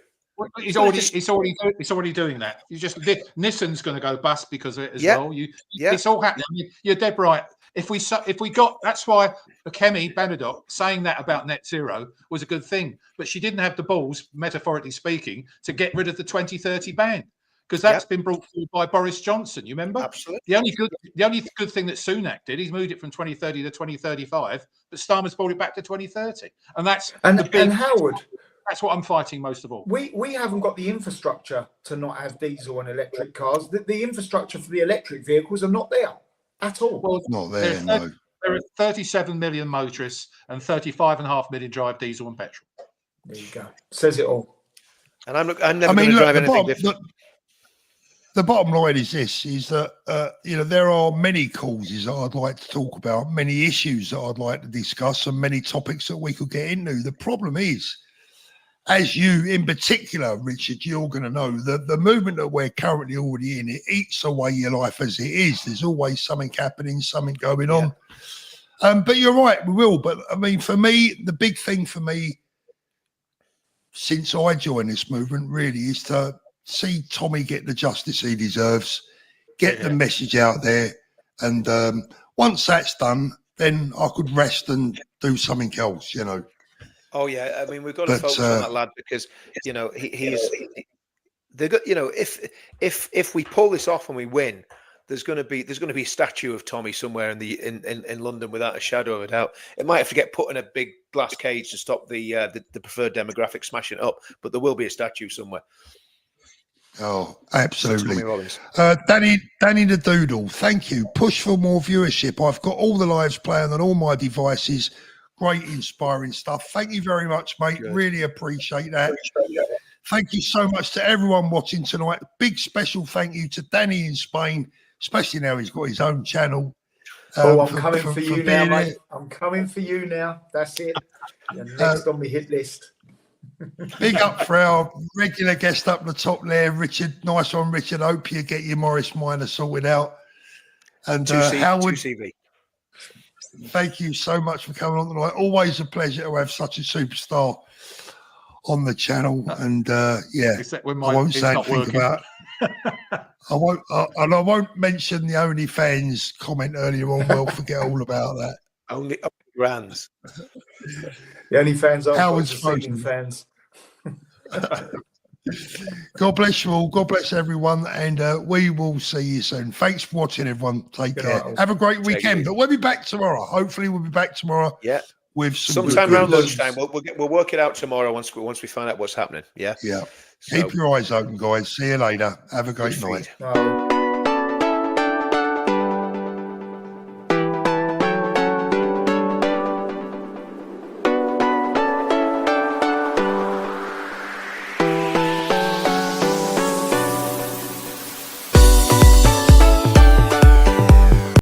It's already doing that. Nissan's going to go bust because of it as well. It's all happening. I mean, you're dead right. If we got, that's why Kemi Benedok saying that about net zero was a good thing, but she didn't have the balls, metaphorically speaking, to get rid of the 2030 ban. Because that's been brought forward by Boris Johnson, you remember? Absolutely. The only good thing that Sunak did, he's moved it from 2030 to 2035, but Starmer's brought it back to 2030, and that's and Howard. That's what I'm fighting most of all. We haven't got the infrastructure to not have diesel and electric cars. The infrastructure for the electric vehicles are not there at all. Well, not there. No. There are 37 million motorists and 35.5 million drive diesel and petrol. There you go. Says it all. And I'm never going to drive anything different. The bottom line is this, is that, there are many causes that I'd like to talk about, many issues that I'd like to discuss, and many topics that we could get into. The problem is, as you in particular, Richard, you're going to know, the movement that we're currently already in, it eats away your life as it is. There's always something happening, something going on. But you're right, we will. But, I mean, for me, the big thing for me, since I joined this movement, really is to see Tommy get the justice he deserves, get the message out there, and once that's done, then I could rest and do something else, Oh yeah, I mean we've got to focus on that lad, because they've got, if we pull this off and we win, there's going to be a statue of Tommy somewhere in London without a shadow of a doubt. It might have to get put in a big glass cage to stop the preferred demographic smashing it up, but there will be a statue somewhere. Oh, absolutely. Danny the Doodle, thank you. Push for more viewership. I've got all the lives playing on all my devices. Great, inspiring stuff. Thank you very much, mate. Good. Really appreciate that. Thank you so much to everyone watching tonight. Big special thank you to Danny in Spain, especially now he's got his own channel. I'm coming for you now, mate. I'm coming for you now. That's it. You're next on my hit list. Big up for our regular guest up the top there, Richard. Nice one, Richard. Hope you get your Morris Minor sorted out. And Howard, thank you so much for coming on tonight. Always a pleasure to have such a superstar on the channel. And yeah, Except when I won't it's say not anything working. about. I won't mention the OnlyFans comment earlier on. We'll forget all about that. Only brands. The only fans I've got Howard's is the ceiling frozen. fans. God bless you all. God bless everyone. And we will see you soon. Thanks for watching, everyone. Take Good care. night, all. Have a great Take it weekend. easy. But we'll be back tomorrow. Hopefully, we'll be back tomorrow. Yeah. With some Sometime good around news. lunchtime. We'll work it out tomorrow once we find out what's happening. Yeah. Yeah. So, Keep your eyes open, guys. See you later. Have a great good night. feed. No.